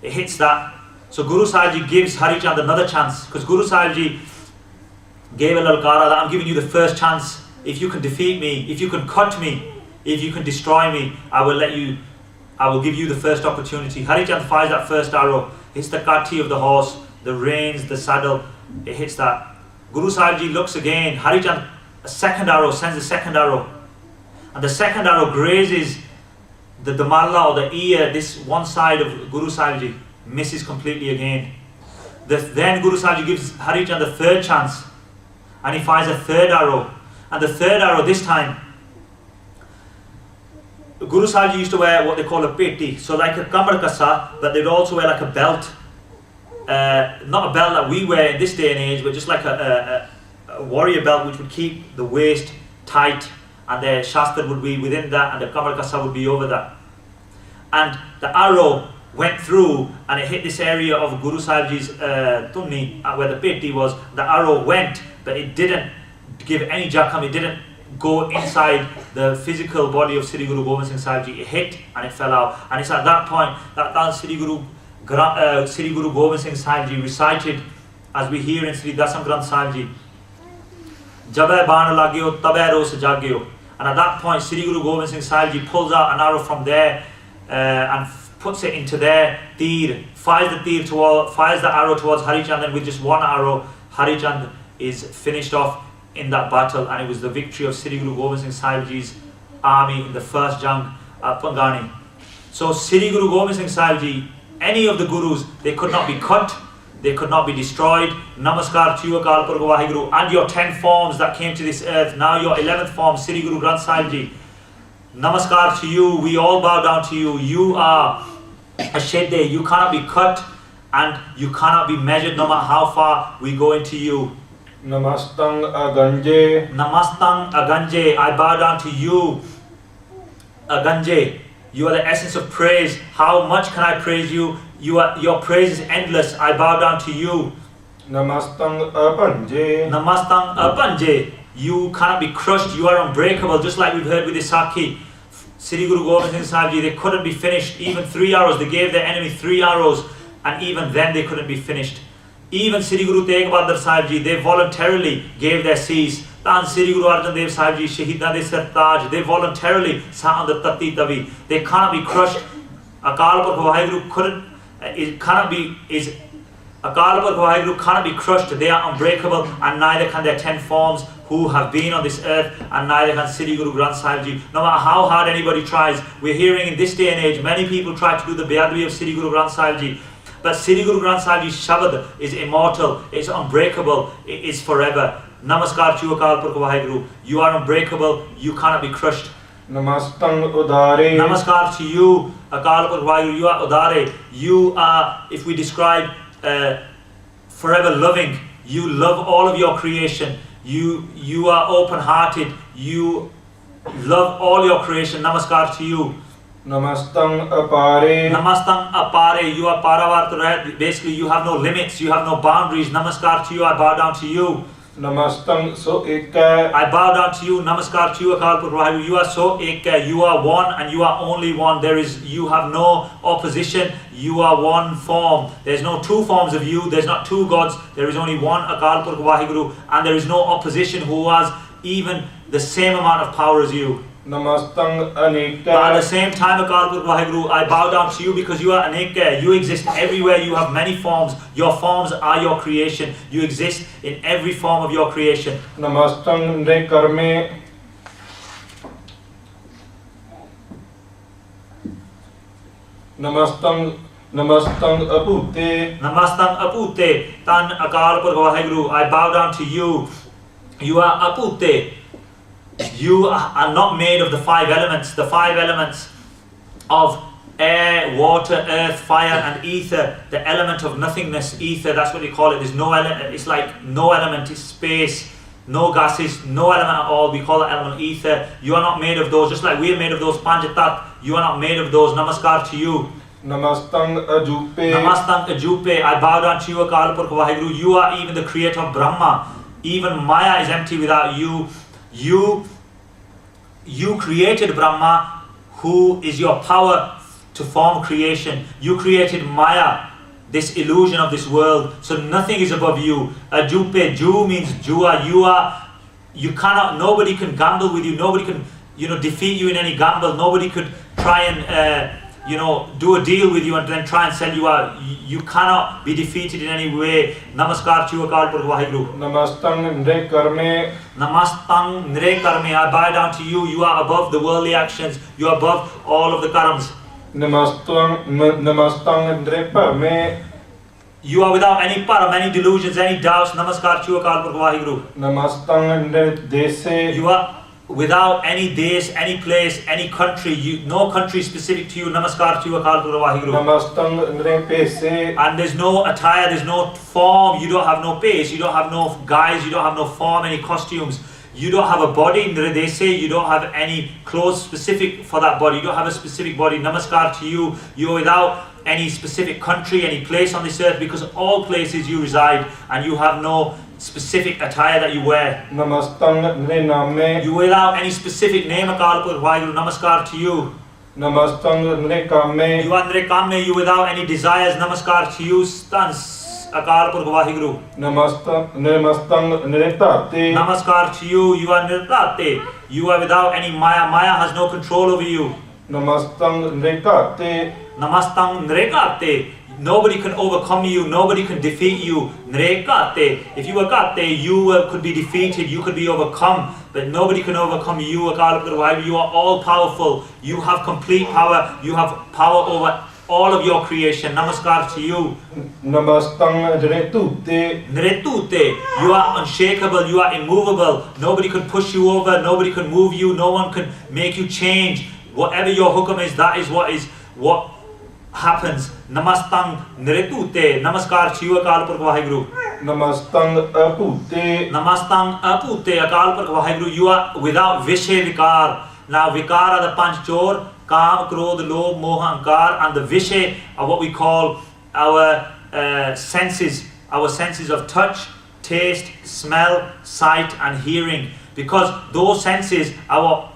It hits that. So Guru Sahib Ji gives Harichand another chance, because Guru Sahib Ji gave a lalkara that I'm giving you the first chance. If you can defeat me, if you can cut me, if you can destroy me, I will give you the first opportunity. Harichand fires that first arrow, hits the kati of the horse, the reins, the saddle, it hits that. Guru Sahib Ji looks again, Harichand, a second arrow, sends a second arrow. And the second arrow grazes the damalla or the ear, this one side of Guru Sahib Ji, misses completely again. Then Guru Sahib Ji gives Harichand the third chance. and he fires a third arrow. And the third arrow, this time, Guru Sahib used to wear what they call a peti, so like a kamar kasa, but they'd also wear like a belt. Not a belt that we wear in this day and age, but just like a warrior belt which would keep the waist tight, and the shastra would be within that, and the kamar kasa would be over that. And the arrow went through and it hit this area of Guru Sahibji's tunni, where the peti was. The arrow went, but it didn't give any jakham, it didn't go inside the physical body of Sri Guru Gobind Singh Sahibji. It hit and it fell out. And it's at that point that Sri Guru Gobind Singh Sahibji recited, as we hear in Sri Dasam Granth Sahibji, Jabai Baan Lagyo Tabai Ros Jagyo. And at that point Sri Guru Gobind Singh Sahibji pulls out an arrow from there and puts it into their tir, fires the arrow towards Harichand, and with just one arrow Harichand is finished off in that battle. And it was the victory of Sri Guru Gobind Singh Sahibji's army in the first jang at Pangani. So Sri Guru Gobind Singh Sahibji, any of the Gurus, they could not be cut, they could not be destroyed. Namaskar to you, Akal Purkh Waheguru, and your 10 forms that came to this earth, now your 11th form, Sri Guru Granth Sahibji. Namaskar to you, we all bow down to you. You are a Shedde, you cannot be cut and you cannot be measured no matter how far we go into you. Namastang Aganje. Namastang Aganje, I bow down to you. Aganje, you are the essence of praise. How much can I praise you? Your praise is endless. I bow down to you. Namastang Apanje. Namastang Apanje, you cannot be crushed. You are unbreakable, just like we've heard with the Sakhi. Sri Guru Gobind Singh Sahibji, they couldn't be finished. Even 3 arrows, they gave their enemy 3 arrows, and even then they couldn't be finished. Even Sri Guru Tegh Bahadur Sahibji, they voluntarily gave their cease. Tan Sri Guru Arjan Dev Sahibji, Shahidan de Sartaj, they voluntarily sat on the Tati Tavi. They cannot be crushed. Akal Purkh Waheguru Akal Purkh Waheguru cannot be crushed. They are unbreakable, and neither can their 10 forms who have been on this earth, and neither can Sri Guru Granth Sahibji. No matter how hard anybody tries, we're hearing in this day and age, many people try to do the Beadwi of Sri Guru Granth Sahibji. But Sri Guru Granth Sahibji's Shabad is immortal, it's unbreakable, it is forever. Namaskar to you, Akal Purkh Waheguru. You are unbreakable, you cannot be crushed. Namastang Udare. Namaskar to you, Akal Purkh Waheguru. You are Udare. You are, if we describe forever loving, you love all of your creation. You are open-hearted. You love all your creation. Namaskar to you. Namastang Apare. Namastang Apare. You are Paravarta. Basically, you have no limits. You have no boundaries. Namaskar to you. I bow down to you. Namastang So Ekka. I bow down to you. Namaskar to you, Akal Purkh Waheguru. You are So Ekka. You are one and you are only one. You have no opposition. You are one form. There's no 2 forms of you. There's not 2 gods. There is only one Akal Purkh Waheguru, and there is no opposition who has even the same amount of power as you. Namastang Aneka. But at the same time, Akal Purkh Waheguru, I bow down to you because you are Aneka. You exist everywhere. You have many forms. Your forms are your creation. You exist in every form of your creation. Namastang Nrekarme. Namastang Apute. Namastang Apute. Tan Akal Purkh Waheguru, I bow down to you. You are Apute. You are not made of the 5 elements. The 5 elements of air, water, earth, fire and ether. The element of nothingness, ether, that's what we call it. There's no element, it's like no element, it's space, no gases, no element at all. We call that element ether. You are not made of those, just like we are made of those Panchatat. You are not made of those. Namaskar to you. Namastang Ajupe. Namastang Ajupe. I bow down to you, Akal Purkh Waheguru. You are even the creator of Brahma. Even Maya is empty without you. You created Brahma, who is your power to form creation. You created Maya, this illusion of this world. So nothing is above you. Ajupe, Ju means Jua. You cannot, nobody can gamble with you. Nobody can, defeat you in any gamble. Nobody could try and, do a deal with you and then try and sell you out. You cannot be defeated in any way. Namaskar to you, Akal Purkh Waheguru. Namastang Nrekarme. Namastang Nrekarme. I bow down to you. You are above the worldly actions. You are above all of the karams. Namastang Nreparme. You are without any param, any delusions, any doubts. Namaskar to Akal Purkh Waheguru. Namastang Nirdese. You are without any days, any place, any country. No country specific to you. Namaskar to Akal Purkh Waheguru. Namastang Nirpese. And there's no attire, there's no form. You don't have no pace, you don't have no guise, you don't have no form, any costumes. You don't have a body, they say you don't have any clothes specific for that body. You don't have a specific body. Namaskar to you. You're without any specific country, any place on this earth, because all places you reside and you have no specific attire that you wear. Namastang Nriname. You without any specific name, Akal Purkh Waheguru. Namaskar to you. Namastang Nrikame. You are Nrikame, you without any desires. Namaskar to you. Stans. Akal Purkh Waheguru. Namastang Nritate. Namaskar to you. You are Nirtate. You are without any Maya. Maya has no control over you. Namastang Nrekate. Namastang Nrekate. Nobody can overcome you. Nobody can defeat you. Nrekate. If you were Kate, you could be defeated. You could be overcome. But nobody can overcome you. Akal Purkh Waheguru. You are all powerful. You have complete power. You have power over all of your creation. Namaskar to you. Namastang Nretute. Nretute. You are unshakable. You are immovable. Nobody can push you over. Nobody can move you. No one can make you change. Whatever your hukum is, that is what happens. Namastang Nretute. Namaskar to you, Akal Purkh Waheguru. Namastang Apute. Namastang Apute. Akal Purkh Waheguru. You are without Vishay Vikar. Now Vikar are the Panch Chor. Kam, Krodh, Lobh, Moha, Ankar, and the Vishay are what we call our senses of touch, taste, smell, sight and hearing, because those senses are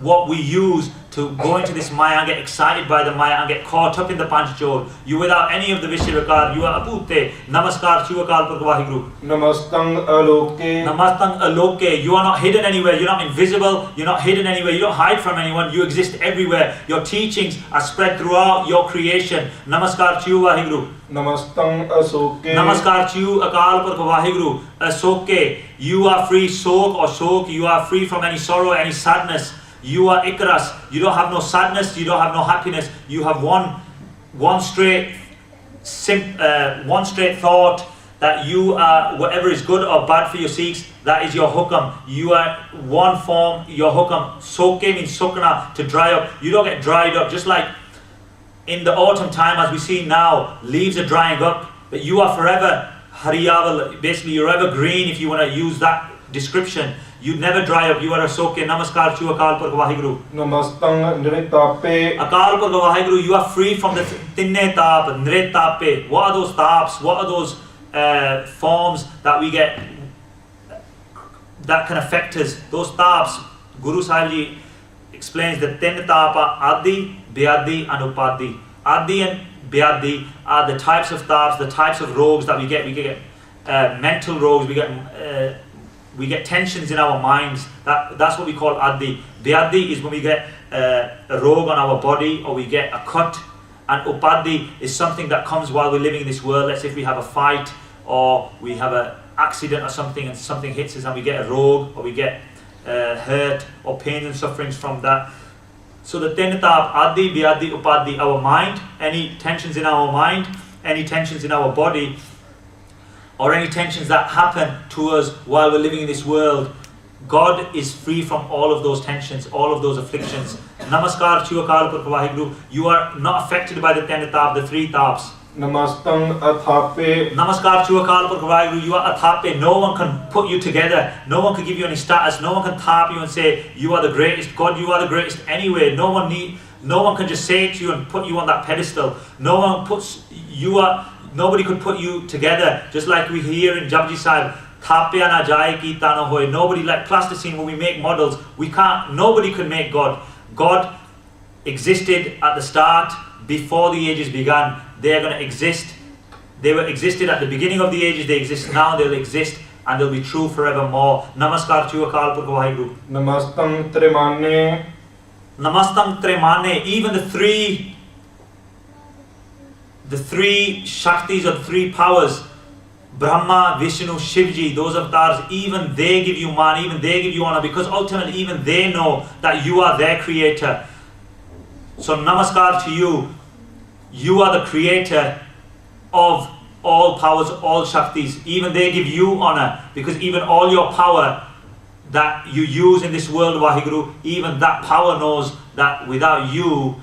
what we use to go into this Maya and get excited by the Maya and get caught up in the Panchachor. You without any of the Vishavakar, you are Apute. Namaskar to Akal Purkh Waheguru. Namastang Aloke. Namastang Aloke. You are not hidden anywhere, you're not invisible, you're not hidden anywhere, you don't hide from anyone, you exist everywhere. Your teachings are spread throughout your creation. Namaskar to you, Waheguru. Namastang Asoke. Namaskar to you, Akal Purkh Waheguru. Asoke. You are free, Sok or Shok. You are free from any sorrow, any sadness. You are Ikras. You don't have no sadness. You don't have no happiness. You have one straight thought that you are whatever is good or bad for your Sikhs. That is your hukam. You are one form. Your hukam. Soke means sukna, to dry up. You don't get dried up. Just like in the autumn time, as we see now, leaves are drying up, but you are forever hariyaval. Basically, you're ever green, if you want to use that description. You never dry up. You are a soke. Namaskar to Akal Purkh Waheguru. Namastang Nritape. Akal Purkh Waheguru, you are free from the tinne tap, nritape. What are those taps? What are those forms that we get that can affect us? Those taps, Guru Sahib Ji explains that tin tapa adi, beadi and upadi. Adi and beadi are the types of taps, the types of rogues that we get. We get mental rogues, we get tensions in our minds. That's what we call adi. Beadi is when we get a rogue on our body, or we get a cut. And upadi is something that comes while we're living in this world. Let's say if we have a fight, or we have an accident or something, and something hits us and we get a rogue, or we get hurt or pain and sufferings from that. So the tin tab, adi, beadi, upadi, our mind, any tensions in our mind, any tensions in our body, or any tensions that happen to us while we're living in this world, God is free from all of those tensions, all of those afflictions. Namaskar to Akal Purkh Waheguru. You are not affected by the ten tab, the three tabs. Namastang Athape. Namaskar to Akal Purkh Waheguru. You are Athape. No one can put you together. No one can give you any status. No one can tap you and say you are the greatest. God, you are the greatest anyway. No one can just say it to you and put you on that pedestal. Nobody could put you together. Just like we hear in Jaap Sahib, Thape na jaye ki ta na hoye. Nobody, like plasticine, when we make models, nobody can make God. God existed at the start, before the ages began. They are going to exist. They were existed at the beginning of the ages. They exist now. They'll exist, and they'll be true forevermore. Namaskar to Akal Purkh Waheguru. Namastang Tremane. Namastang Tremane. Even the three Shaktis, or the three powers, Brahma, Vishnu, Shivji, those avatars, even they give you man, even they give you honor, because ultimately even they know that you are their creator. So namaskar to you. You are the creator. of all powers, all Shaktis. Even they give you honor, because even all your power that you use in this world, Waheguru, even that power knows that without you,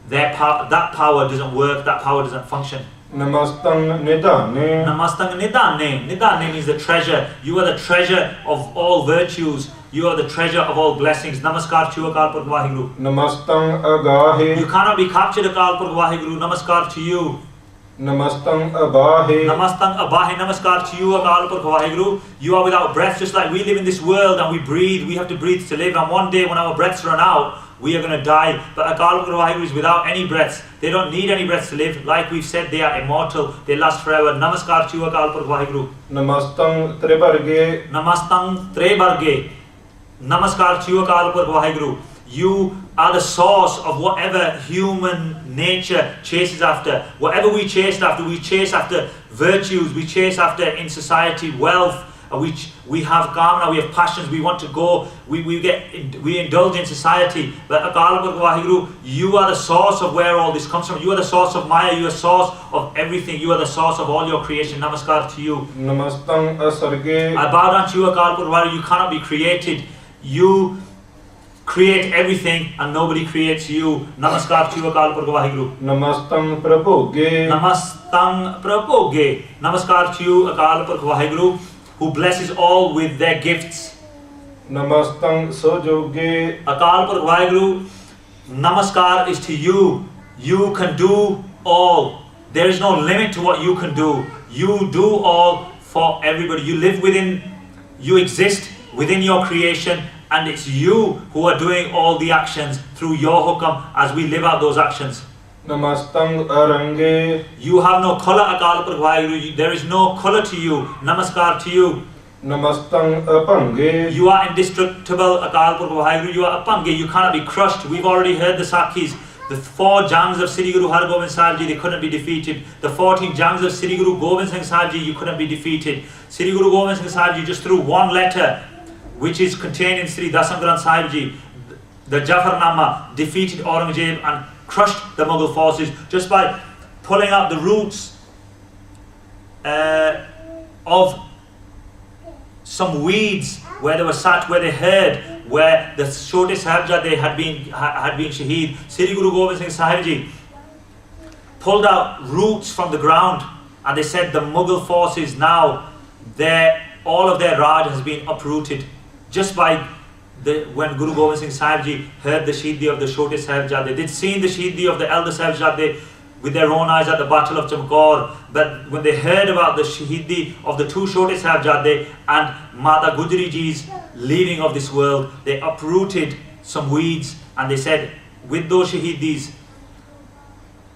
that power doesn't work, that power doesn't function. Namastang Nidane. Namastang Nidane. Nidane means the treasure. You are the treasure of all virtues. You are the treasure of all blessings. Namaskar to you, Akal Purkh Waheguru. Namastang Agahe. You cannot be captured, Akal Purkh Waheguru. Namaskar to you. Namastang Abahe. Namastang Abahe. Namaskar to you, Akal Purkh Waheguru. You are without breath, just like we live in this world and we breathe. We have to breathe to live, and one day when our breaths run out, we are going to die. But Akal Purkh Waheguru is without any breaths. They don't need any breaths to live. Like we've said, they are immortal. They last forever. Namaskar to you, Akal Purkh Waheguru. Namastang Tribarge. Namastang Trebarge. Namaskar to you, Akal Purkh Waheguru. You are the source of whatever human nature chases after. Whatever we chase after virtues, we chase after in society, wealth. We have kamana, we have passions, we want to go, we indulge in society. But Akal Purkh Waheguru, you are the source of where all this comes from. You are the source of Maya, you are the source of everything. You are the source of all your creation. Namaskar to you. Namastang Asarge. I bow down to you, Akal Purkh Waheguru. You cannot be created. You create everything and nobody creates you. Namaskar to you, Akal Purkh Waheguru. Namastang Prabhoge. Namastang Prabhoge. Namaskar to you, Akal Purkh Waheguru, who blesses all with their gifts. Namastang Sojoge. Akal Purkh Waheguru, Namaskar is to you. You can do all. There is no limit to what you can do. You do all for everybody. You live within, you exist within your creation, and it's you who are doing all the actions through your hukam as we live out those actions. Namastang Arange. You have no color, Akal Purkh Waheguru. There is no color to you. Namaskar to you. Namastang Apange. You are indestructible, Akal Purkh Waheguru. You are Apange. You cannot be crushed. We've already heard the Sakhis. The 4 Jangs of Sri Guru Har Gobind Sahib Ji, they couldn't be defeated. The 14 Jangs of Sri Guru Gobind Singh Sahib Ji, you couldn't be defeated. Sri Guru Gobind Singh Sahib Ji, just through one letter, which is contained in Sri Dasam Granth Sahib Ji, the Jafarnama, defeated Aurangzeb and crushed the Mughal forces just by pulling out the roots of some weeds where they were sat, where they heard, where the Chote Sahibzade had been shaheed. Sri Guru Gobind Singh Sahib Ji pulled out roots from the ground, and they said the Mughal forces now, all of their Raj has been uprooted just by when Guru Gobind Singh Sahib Ji heard the Shahidi of the Chote Sahibzade. They'd seen the Shahidi of the elder Sahibzade with their own eyes at the Battle of Chamkaur, but when they heard about the Shahidi of the 2 Chote Sahibzade and Mata Gujri Ji's leaving of this world, they uprooted some weeds, and they said, with those Shahidis,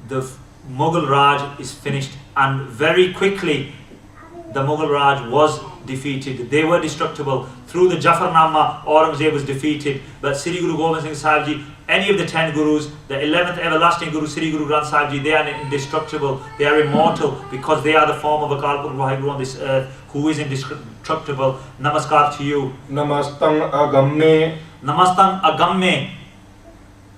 the Mughal Raj is finished. And very quickly, the Mughal Raj was defeated. They were destructible. Through the Jafarnama, Aurangzeb was defeated. But Sri Guru Gobind Singh Sahib Ji, any of the 10 Gurus, the 11th everlasting Guru, Sri Guru Granth Sahib Ji, they are indestructible. They are immortal because they are the form of Akal Purkh Waheguru on this earth, who is indestructible. Namaskar to you. Namastang Agamme. Namastang Agamme.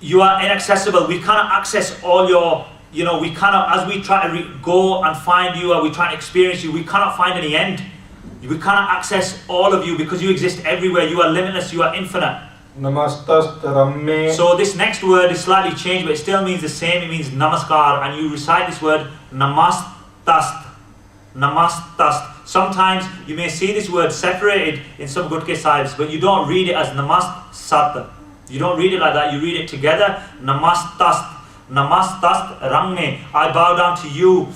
You are inaccessible. We cannot access all your, we cannot, as we try to go and find you, or we try to experience you, we cannot find any end. We cannot access all of you because you exist everywhere. You are limitless, you are infinite. Namastast Ramme. So this next word is slightly changed, but it still means the same. It means namaskar, and you recite this word namastast. Namastast. Sometimes you may see this word separated in some Gutke Sahibs, but you don't read it as namastat. You don't read it like that. You read it together. Namastast. Namastast Rangne. I bow down to you.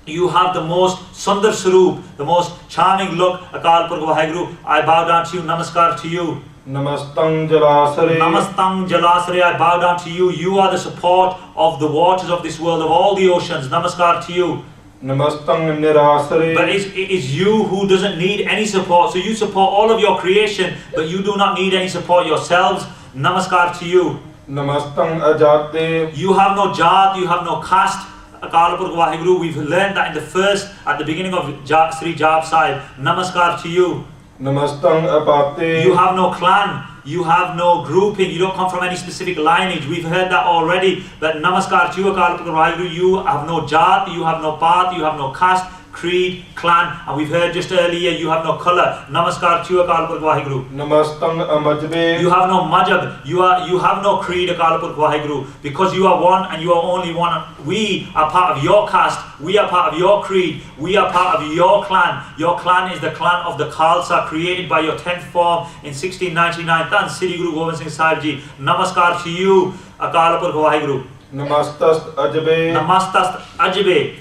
You have the most Sundar Saroop, the most charming look, Akal Purkh Waheguru. I bow down to you. Namaskar to you. Namastang Jalasare. Namastang Jalasare. I bow down to you. You are the support of the waters of this world, of all the oceans. Namaskar to you. Namastang Nirasare. But it is you who doesn't need any support. So you support all of your creation, but you do not need any support yourselves. Namaskar to you. Namastang Ajate. You have no jat, you have no caste. Akal Purkh Waheguru, we've learned that at the beginning of Sri Jaap Sahib. Namaskar to you. Namastang Apate. You have no clan. you have no grouping, you don't come from any specific lineage. We've heard that already. But namaskar to you, Akal Purkh Waheguru, you have no jat, you have no path, you have no caste, creed, clan, and we've heard just earlier you have no color. Namaskar to you, Akal Purkh Waheguru. Namastang amajbe. You have no majab, you have no creed, Akal Purkh Waheguru, because you are one and you are only one. We are part of your caste, we are part of your creed, we are part of your clan. Your clan is the clan of the Khalsa, created by your 10th form in 1699. Tan Sri Guru Gobind Singh Sahib Ji. Namaskar to you, Akal Purkh Waheguru. Namastast ajbe. Namastast ajbe.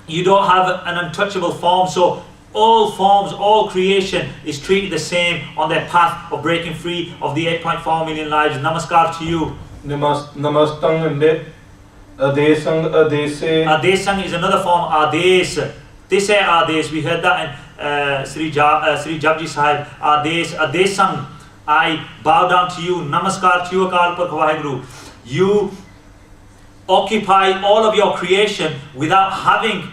You don't have an untouchable form, so all forms, all creation is treated the same on their path of breaking free of the 8.4 million lives. Namaskar to you. Namastang nit. Adesang adese. Adesang is another form. Ades. This is Ades. We heard that in Sri Jaap Sahib. Ades. Adesang. I bow down to you. Namaskar to you, Akal Purkh Waheguru. You occupy all of your creation without having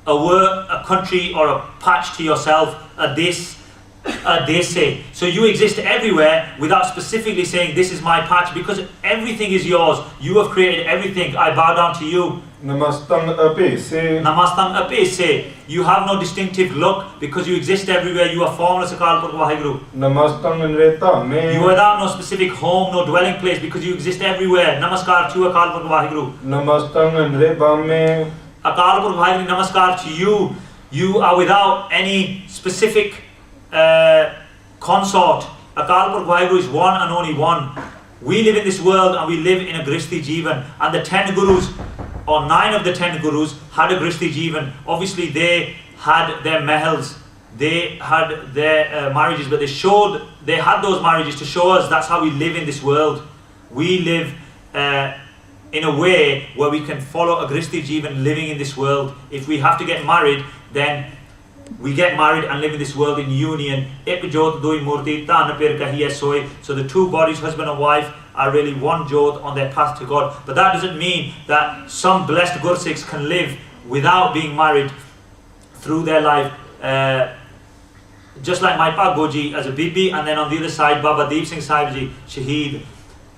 a country or a patch to yourself, they say. So you exist everywhere without specifically saying this is my patch, because everything is yours. You have created everything. I bow down to you. Namastang apese. Namastang apese. You have no distinctive look because you exist everywhere. You are formless, Akal Purkh Waheguru. Namastang nreta me. You are without no specific home, no dwelling place, because you exist everywhere. Namaskar to you, Akal Purkh Waheguru. Namastang nreba me. Akal Purkh Waheguru, namaskar to you. You are without any specific consort. Akal Purkh Waheguru is one and only one. We live in this world and we live in a Gristi Jeevan. And the 10 Gurus, or 9 of the 10 Gurus, had a Gristi Jeevan. Obviously they had their mahals, they had their marriages, but they had those marriages to show us that's how we live in this world. We live in a way where we can follow a Gristi Jeevan living in this world. If we have to get married, then we get married and live in this world in union. Ek jot doi murti tan per kahiya soy. So the two bodies, husband and wife, are really one jot on their path to God. But that doesn't mean that some blessed Gursikhs can live without being married through their life. Just like my Pa Goji as a Bibi, and then on the other side Baba Deep Singh Sahib Ji, Shaheed.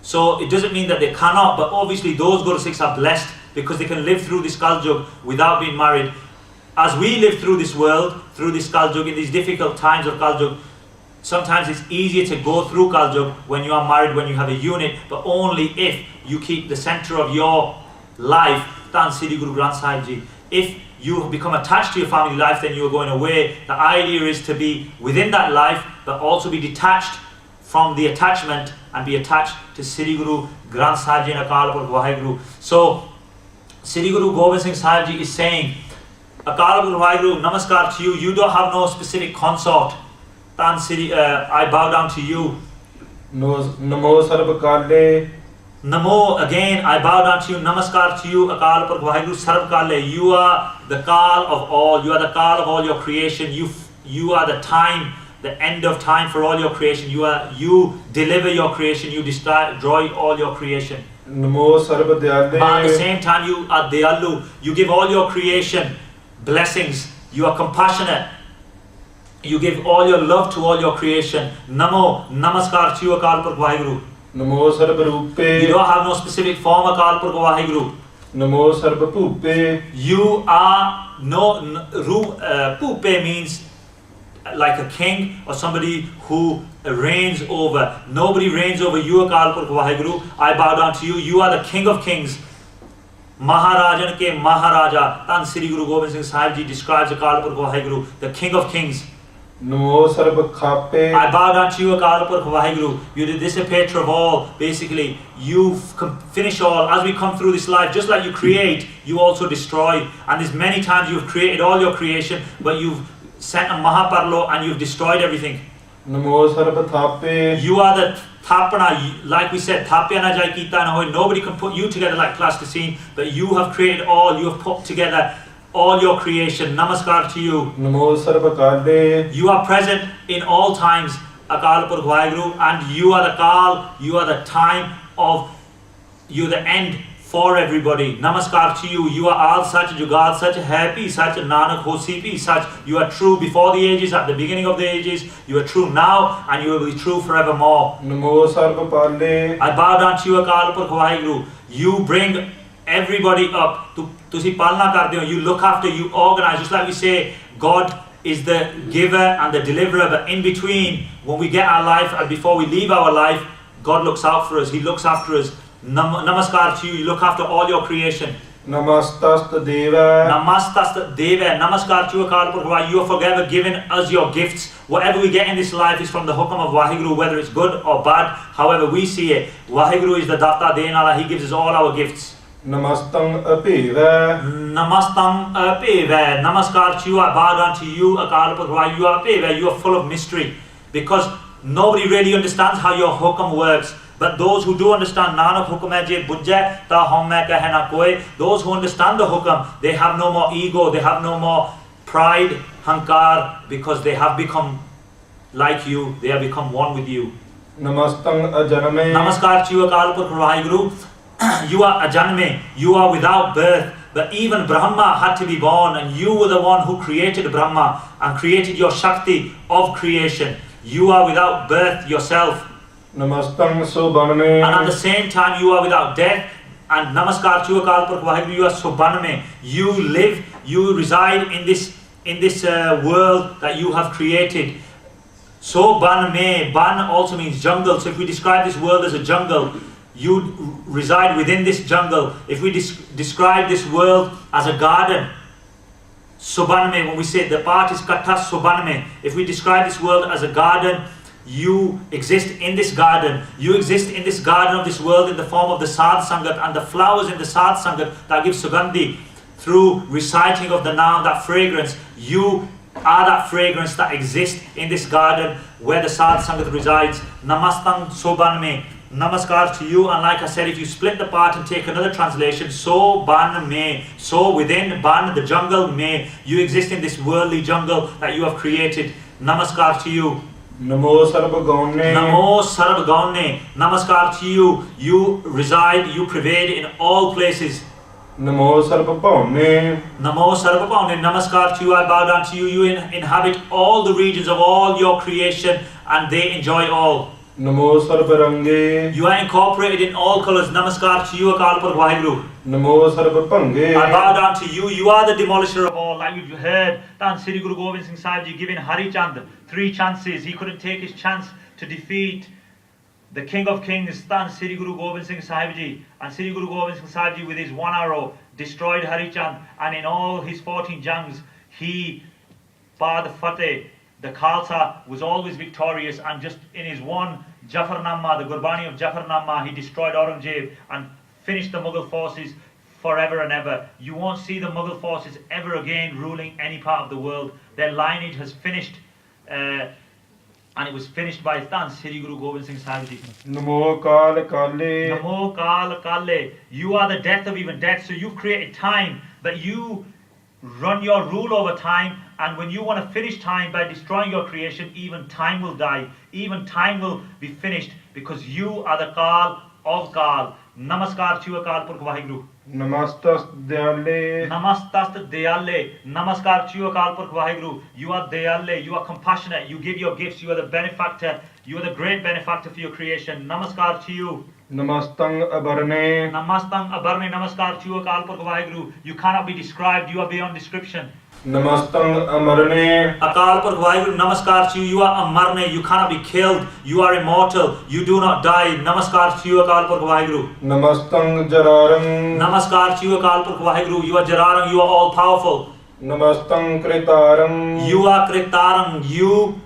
So it doesn't mean that they cannot, but obviously those Gursikhs are blessed because they can live through this Kaljug without being married. As we live through this world, through this Kaljug, in these difficult times of Kaljug, sometimes it's easier to go through Kaljug when you are married, when you have a unit, but only if you keep the center of your life, Tan Sri Guru Granth Sahib Ji. If you become attached to your family life, then you are going away. The idea is to be within that life, but also be detached from the attachment and be attached to Sri Guru Granth Sahib Ji and Akal Purkh Waheguru. So Sri Guru Gobind Singh Sahib Ji is saying, Akal Purkh Waheguru, namaskar to you. You don't have no specific consort. Tan Sri, I bow down to you. Namo sarv kale. Namo, again, I bow down to you. Namaskar to you, Akal Purkh Waheguru Sarv Kale. You are the Kal of all. You are the Kal of all your creation. You are the time, the end of time for all your creation. You deliver your creation. You destroy all your creation. Namo sarv dayale. But at the same time, you are Dayalu. You give all your creation blessings. You are compassionate. You give all your love to all your creation. Namo, namaskar to you, Akal Purkh Waheguru. Namo sarv rupe. You don't have no specific form, Akal Purkh Waheguru. Namo sarv pupe. You are pupe means like a king or somebody who reigns over. Nobody reigns over you, Akal Purkh Waheguru. I bow down to you. You are the King of Kings. Maharajan ke Maharaja. Tan Sri Guru Gobind Singh Sahib Ji describes Akal Purkh Waheguru, the King of Kings. Namo sarv khape. I bow down to you, Akal Purkh Waheguru. You're the dissipator of all. Basically, you finish all. As we come through this life, just like you create, you also destroy. And there's many times you've created all your creation, but you've sent a Mahaparlo and you've destroyed everything. Namo sarv thape. You are the Thapana, like we said, Thapya na jai kita na hoy. Nobody can put you together like plasticine, but you have created all. You have put together all your creation. Namaskar to you. Namo sarv kale. You are present in all times, Akal Purkh Waheguru, and you are the Kal. You are the time of. You are the end for everybody. Namaskar to you. You are all such, Jugaad such, happy such, Nanak Hosi Pi such. You are true before the ages, at the beginning of the ages. You are true now, and you will be true forevermore. Namo Sarb Pale. I bow down to you, Akal Purkh Waheguru. You bring everybody up. Tusi palna karde ho. You look after, you organize. Just like we say, God is the giver and the deliverer, but in between, when we get our life and before we leave our life, God looks out for us. He looks after us. Namaskar to you. You look after all your creation. Namastast Deva. Namastast Deva. Namaskar to you, Akal Purkh Waheguru. You are forever giving us your gifts. Whatever we get in this life is from the hukam of Waheguru, whether it's good or bad, however we see it. Waheguru is the Datta Denala. He gives us all our gifts. Namastang Apeva. Namastang Apeva. Namaskar to you. I bow down to you, Akal Purkh Waheguru. You are Apeva. You are full of mystery. Because nobody really understands how your hukam works. But those who do understand, Nanak hukum hai je bujjai ta hum main kahe na koi. Those who understand the hukam, they have no more ego, they have no more pride, hankar, because they have become like you, they have become one with you. Namastang Ajaname. Namaskar to you, Akal Purkh Waheguru. You are Ajanme, you are without birth. But even Brahma had to be born, and you were the one who created Brahma and created your Shakti of creation. You are without birth yourself. Namastang Sobaname. And at the same time, you are without death. And Namaskar to you, Akal Purkh Waheguru. You are Sobaname. You live, you reside in this world that you have created. Sobaname. Ban also means jungle. So if we describe this world as a jungle, you reside within this jungle. If we describe this world as a garden, Sobaname, when we say the part is Katha Sobaname, if we describe this world as a garden, you exist in this garden. You exist in this garden of this world in the form of the Saad sangat, and the flowers in the Saad sangat that give sugandhi through reciting of the Naam, that fragrance. You are that fragrance that exists in this garden where the Saad sangat resides. Namastang Sobanme. Namaskar to you. And like I said, if you split the part and take another translation, so ban me, so within ban the jungle me, you exist in this worldly jungle that you have created. Namaskar to you. Namo Sarb Gaune. Namo Sarb Gaune. Namaskar to you. You reside, you pervade in all places. Namo Sarb Paune. Namo Sarb Paune. Namaskar to you. I bow down to you. You inhabit all the regions of all your creation, and they enjoy all. Namo Sarb Range. You are incorporated in all colors. Namaskar to you, Akal Purkh Waheguru. Namo Sarb Pange. I bow down to you. You are the demolisher of all. Like we've heard, Tan Sri Guru Gobind Singh Sahib Ji giving Hari Chand 3 chances. He couldn't take his chance to defeat the King of Kings, Tan Sri Guru Gobind Singh Sahib Ji. And Sri Guru Gobind Singh Sahib Ji with his 1 arrow destroyed Hari Chand. And in all his 14 jangs, he, bar the Fateh, the Khalsa, was always victorious. And just in his one Jafarnama, the Gurbani of Jafarnama, he destroyed Aurangzeb and finished the Mughal forces forever and ever. You won't see the Mughal forces ever again ruling any part of the world. Their lineage has finished, and it was finished by Tan Sri Guru Gobind Singh Sahib Ji. Namo Kal Kale. Namo Kal Kale. You are the death of even death. So you've created time, but you run your rule over time, and when you want to finish time by destroying your creation, even time will die. Even time will be finished, because you are the Kal of Kal. Namaskar to you, Akal Purkh Waheguru. Namastas Dayale. Namastas Dayale. Namaskar to you, Akal Purkh Waheguru. You are Dayale. You are compassionate. You give your gifts. You are the benefactor. You are the great benefactor for your creation. Namaskar to you. Namastang Abarne. Namastang Abarne. Namaskar to you, Akal Purkh Waheguru. You cannot be described. You are beyond description. Namastang Amarne. Akal Purkh Waheguru, namaskar to you. You are Amarne. You cannot be killed. You are immortal. You do not die. Namaskar to you, Akal Purkh Waheguru. Namastang Jararang. Namaskar to you, Akal Purkh Waheguru. You are Jararang. You are all powerful. Namastang Kritarang. You are Kritarang. You,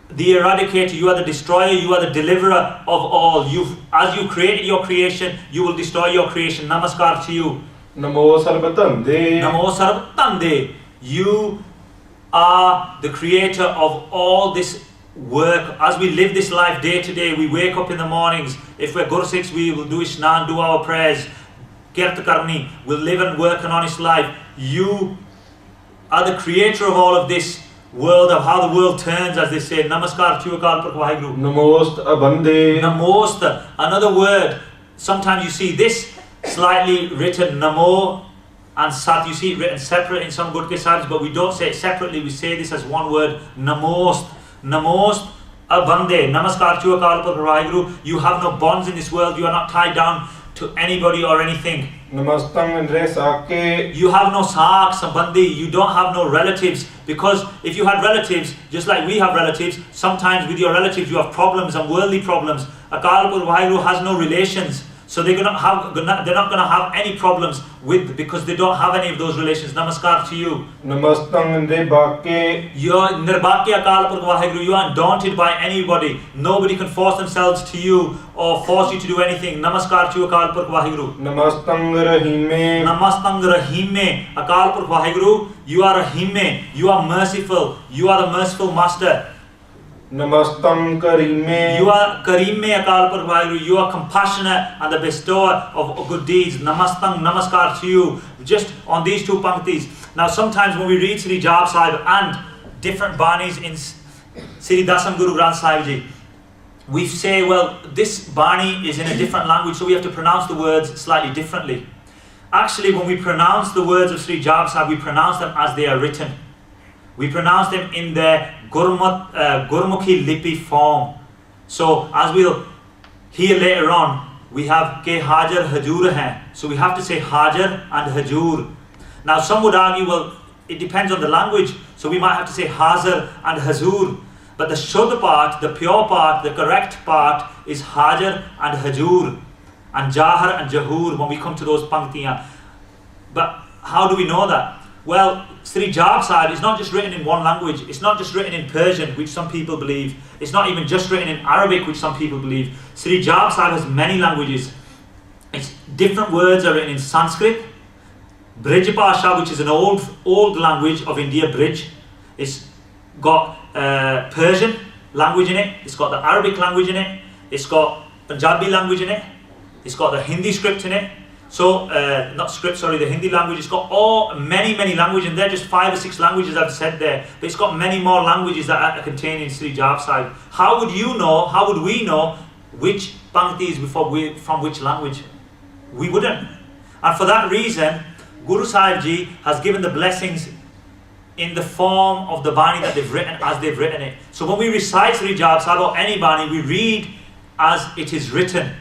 the eradicator. You are the destroyer. You are the deliverer of all. As you created your creation, you will destroy your creation. Namaskar to you. Namo Sarbatande. Namo Sarvatande. You are the creator of all this work. As we live this life day to day, we wake up in the mornings. If we're Gursikhs, we will do Ishnan, do our prayers. Kirt Karni, we'll live and work an honest life. You are the creator of all of this world, of how the world turns, as they say. Namaskar to you, Akal Purkh Waheguru. Namost Abande. Namost, another word sometimes you see this slightly written Namo and Sat. You see it written separate in some Gurkhe Sahibs, but we don't say it separately. We say this as one word, Namost. Namost Abande. Namaskar to Akal Purkh Waheguru. You have no bonds in this world. You are not tied down to anybody or anything. Namastang Andre Sake. You have no saak, sambandhi, you don't have no relatives, because if you had relatives, just like we have relatives, sometimes with your relatives you have problems and worldly problems. Akal Purkh Waheguru has no relations, so they're not going to have any problems with, because they don't have any of those relations. Namaskar to you. Namastang Andre Bake. You are nirbhakya Akal Purkh Waheguru. You are undaunted by anybody. Nobody can force themselves to you or force you to do anything. Namaskar to you Akal Purkh Waheguru. Namastang Rahime. Namastang Rahime. Akal Purkh Waheguru, you are Rahime. You are merciful. You are the merciful master. Namastang Karime. You are Karime Akal Purkh Waheguru. You are compassionate and the bestower of good deeds. Namastang, namaskar to you. Just on these two panktis. Now sometimes when we read Sri Jaap Sahib and different banis in Sri Dasam Guru Granth Sahib Ji, we say, well, this bani is in a different language, so we have to pronounce the words slightly differently. Actually, when we pronounce the words of Sri Jaap Sahib, we pronounce them as they are written. We pronounce them in their Gurmukhi Lipi form. So, as we'll hear later on, we have Ke Hajar Hajur hai. So we have to say Hajar and Hajur. Now some would argue, well, it depends on the language. So we might have to say Hazar and Hazur. But the Shuddha part, the pure part, the correct part is Hajar and Hajur. And Jahar and Jahur when we come to those panktiyan. But how do we know that? Well, Sri Jaap Sahib is not just written in one language. It's not just written in Persian, which some people believe. It's not even just written in Arabic, which some people believe. Sri Jaap Sahib has many languages. Different words are written in Sanskrit, Brij Pasha, which is an old language of India, Brij. It's got Persian language in it. It's got the Arabic language in it. It's got Punjabi language in it. It's got the Hindi script in it. So, the Hindi language. It's got many languages, and they're just 5 or 6 languages I've said there. But it's got many more languages that are contained in Sri Jaap Sahib. How would we know which pankti is from which language? We wouldn't. And for that reason, Guru Sahib Ji has given the blessings in the form of the Bani that they've written as they've written it. So when we recite Sri Jaap Sahib or any Bani, we read as it is written.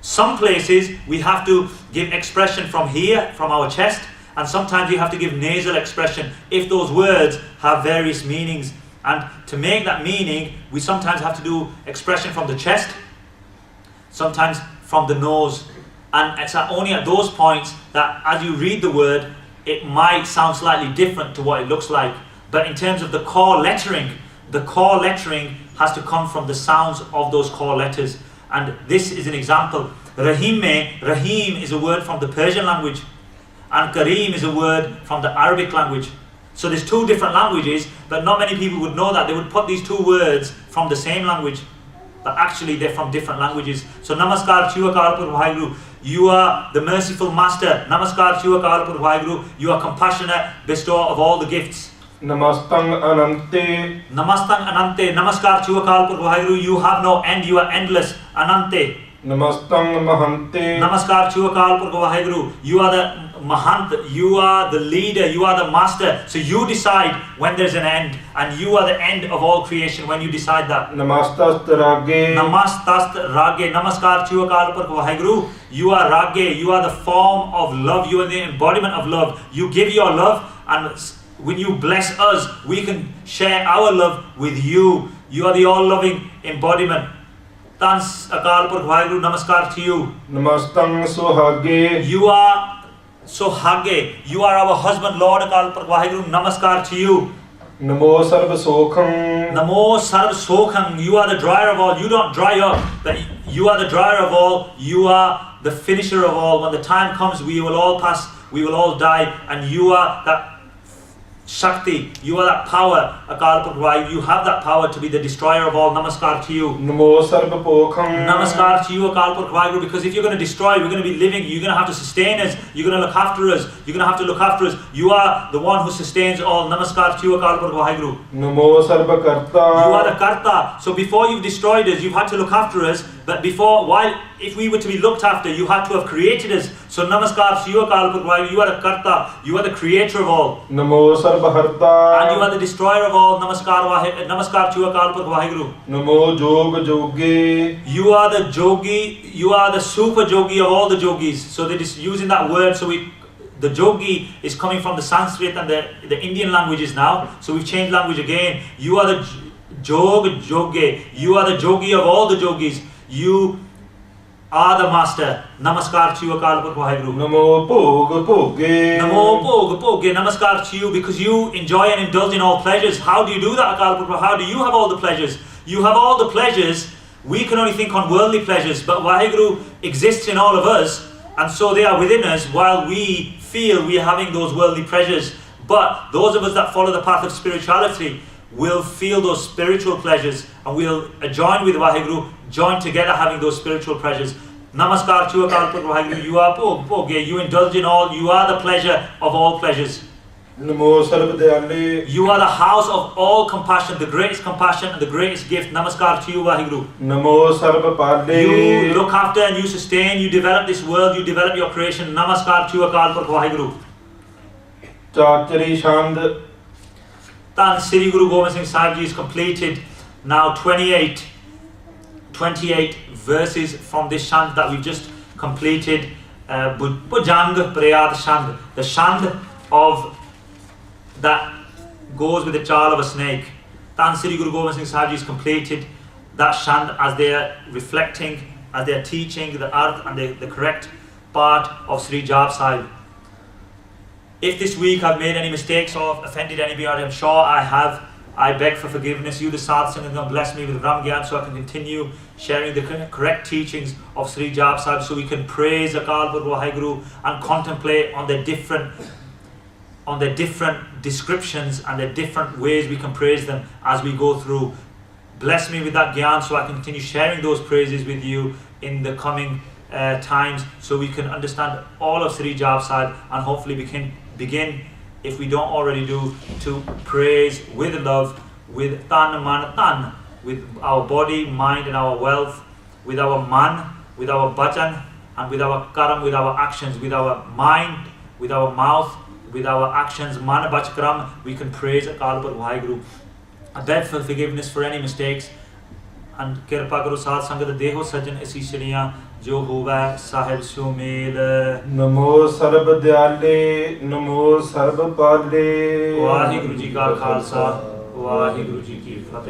Some places we have to give expression from here, from our chest, and sometimes we have to give nasal expression if those words have various meanings. And to make that meaning, we sometimes have to do expression from the chest, sometimes from the nose. And it's only at those points that as you read the word, it might sound slightly different to what it looks like. But in terms of the core lettering has to come from the sounds of those core letters. And this is an example. Rahim is a word from the Persian language, and Kareem is a word from the Arabic language. So there's 2 different languages, but not many people would know that. They would put these 2 words from the same language, but actually they're from different languages. So Namaskar to you Akal Purkh Waheguru. You are the merciful master. Namaskar to you Akal Purkh Waheguru. You are compassionate, bestower of all the gifts. Namastang Anante. Namastang Anante. Namaskar to you Akal Purkh Waheguru. You have no end. You are endless. Anante. Namastang Mahante. Namaskar to you Akal Purkh Waheguru. You are the Mahant. You are the leader. You are the master. So you decide when there's an end, and you are the end of all creation when you decide that. Namastast Rage. Namastast Rage. Namaskar to you Akal Purkh Waheguru. You are Rage. You are the form of love. You are the embodiment of love. You give your love, and when you bless us, we can share our love with you. You are the all-loving embodiment. Tans Akal Purkh Waheguru, namaskar to you. Namastang Sohage. You are Sohage. You are our husband, Lord Akal Purkh Waheguru, namaskar to you. Namo Sarva Sokham. Namo Sarva Sokham. You are the dryer of all. You don't dry up, but you are the dryer of all. You are the finisher of all. When the time comes, we will all pass, we will all die, and you are that Shakti, you are that power, Akal Purkh Waheguru. You have that power to be the destroyer of all. Namaskar to you. Namo Sarva Pokham. Namaskar to you, Akal Purkh Waheguru. Because if you're going to destroy, we're going to be living. You're going to have to sustain us. You're going to look after us. You're going to have to look after us. You are the one who sustains all. Namaskar to you, Akal Purkh Waheguru. Namo Sarva Karta. You are the Karta. So before you've destroyed us, you've had to look after us. But while if we were to be looked after, you had to have created us. So namaskar to you, Akal Purkh Waheguru. You are the Karta, you are the creator of all. Namo Sarb Harta. And you are the destroyer of all. Namaskar to you, Akal Purkh Waheguru. Namo Jog Jogi. You are the Jogi, you are the super Jogi of all the Jogis. So they're just using that word, so the Jogi is coming from the Sanskrit and the Indian languages now. So we've changed language again. You are the Jogi. You are the Jogi of all the Jogis. You are the master. Namaskar to you, Akal Purkh Waheguru. Namo Bhog Bhoge. Namo Bhog Bhoge. Namaskar to you, because you enjoy and indulge in all pleasures. How do you do that, Akal Purkh? How do you have all the pleasures? You have all the pleasures. We can only think on worldly pleasures, but Waheguru exists in all of us, and so they are within us while we feel we are having those worldly pleasures. But those of us that follow the path of spirituality will feel those spiritual pleasures, and we'll join with Waheguru, join together having those spiritual pleasures. Namaskar to you, Akal Purkh Waheguru. You are Bhoge, you indulge in all, you are the pleasure of all pleasures. Namo Sarb Dayale. You are the house of all compassion, the greatest compassion and the greatest gift. Namaskar to you, Waheguru. Namo Sarb Pale. You look after and you sustain, you develop this world, you develop your creation. Namaskar to you, Akal Purkh Waheguru. Chachari Shand. Then Sri Guru Gobind Singh Sahib Ji has completed now 28 verses from this Shand that we've just completed. Bujang Prayad Shand, the Shand of that goes with the chaal of a snake. Then Sri Guru Gobind Singh Sahib Ji has completed that Shand as they are reflecting, as they are teaching the earth and the correct part of Sri Jaap Sahib. If this week I've made any mistakes or offended anybody, I'm sure I have. I beg for forgiveness. You, the Saad Sangat, bless me with Ram Gyan so I can continue sharing the correct teachings of Sri Jaap Sahib, so we can praise Akal Purkh Waheguru and contemplate on the different descriptions and the different ways we can praise them as we go through. Bless me with that Gyan so I can continue sharing those praises with you in the coming times, so we can understand all of Sri Jaap Sahib, and hopefully we can begin, if we don't already do, to praise with love, with tan man tan, with our body, mind and our wealth, with our man, with our bhajan, and with our karam, with our actions, with our mind, with our mouth, with our actions, man bach karam, we can praise Akal Purkh Waheguru. I beg for forgiveness for any mistakes, and kirpa karo Saad Sangat deho sajan asishriyan jo hova Sahib Sumel. Namo Sarb Dayale. Namo Sarb Pale. Waheguru Ji ka Khalsa, Waheguru Ji ki Fateh.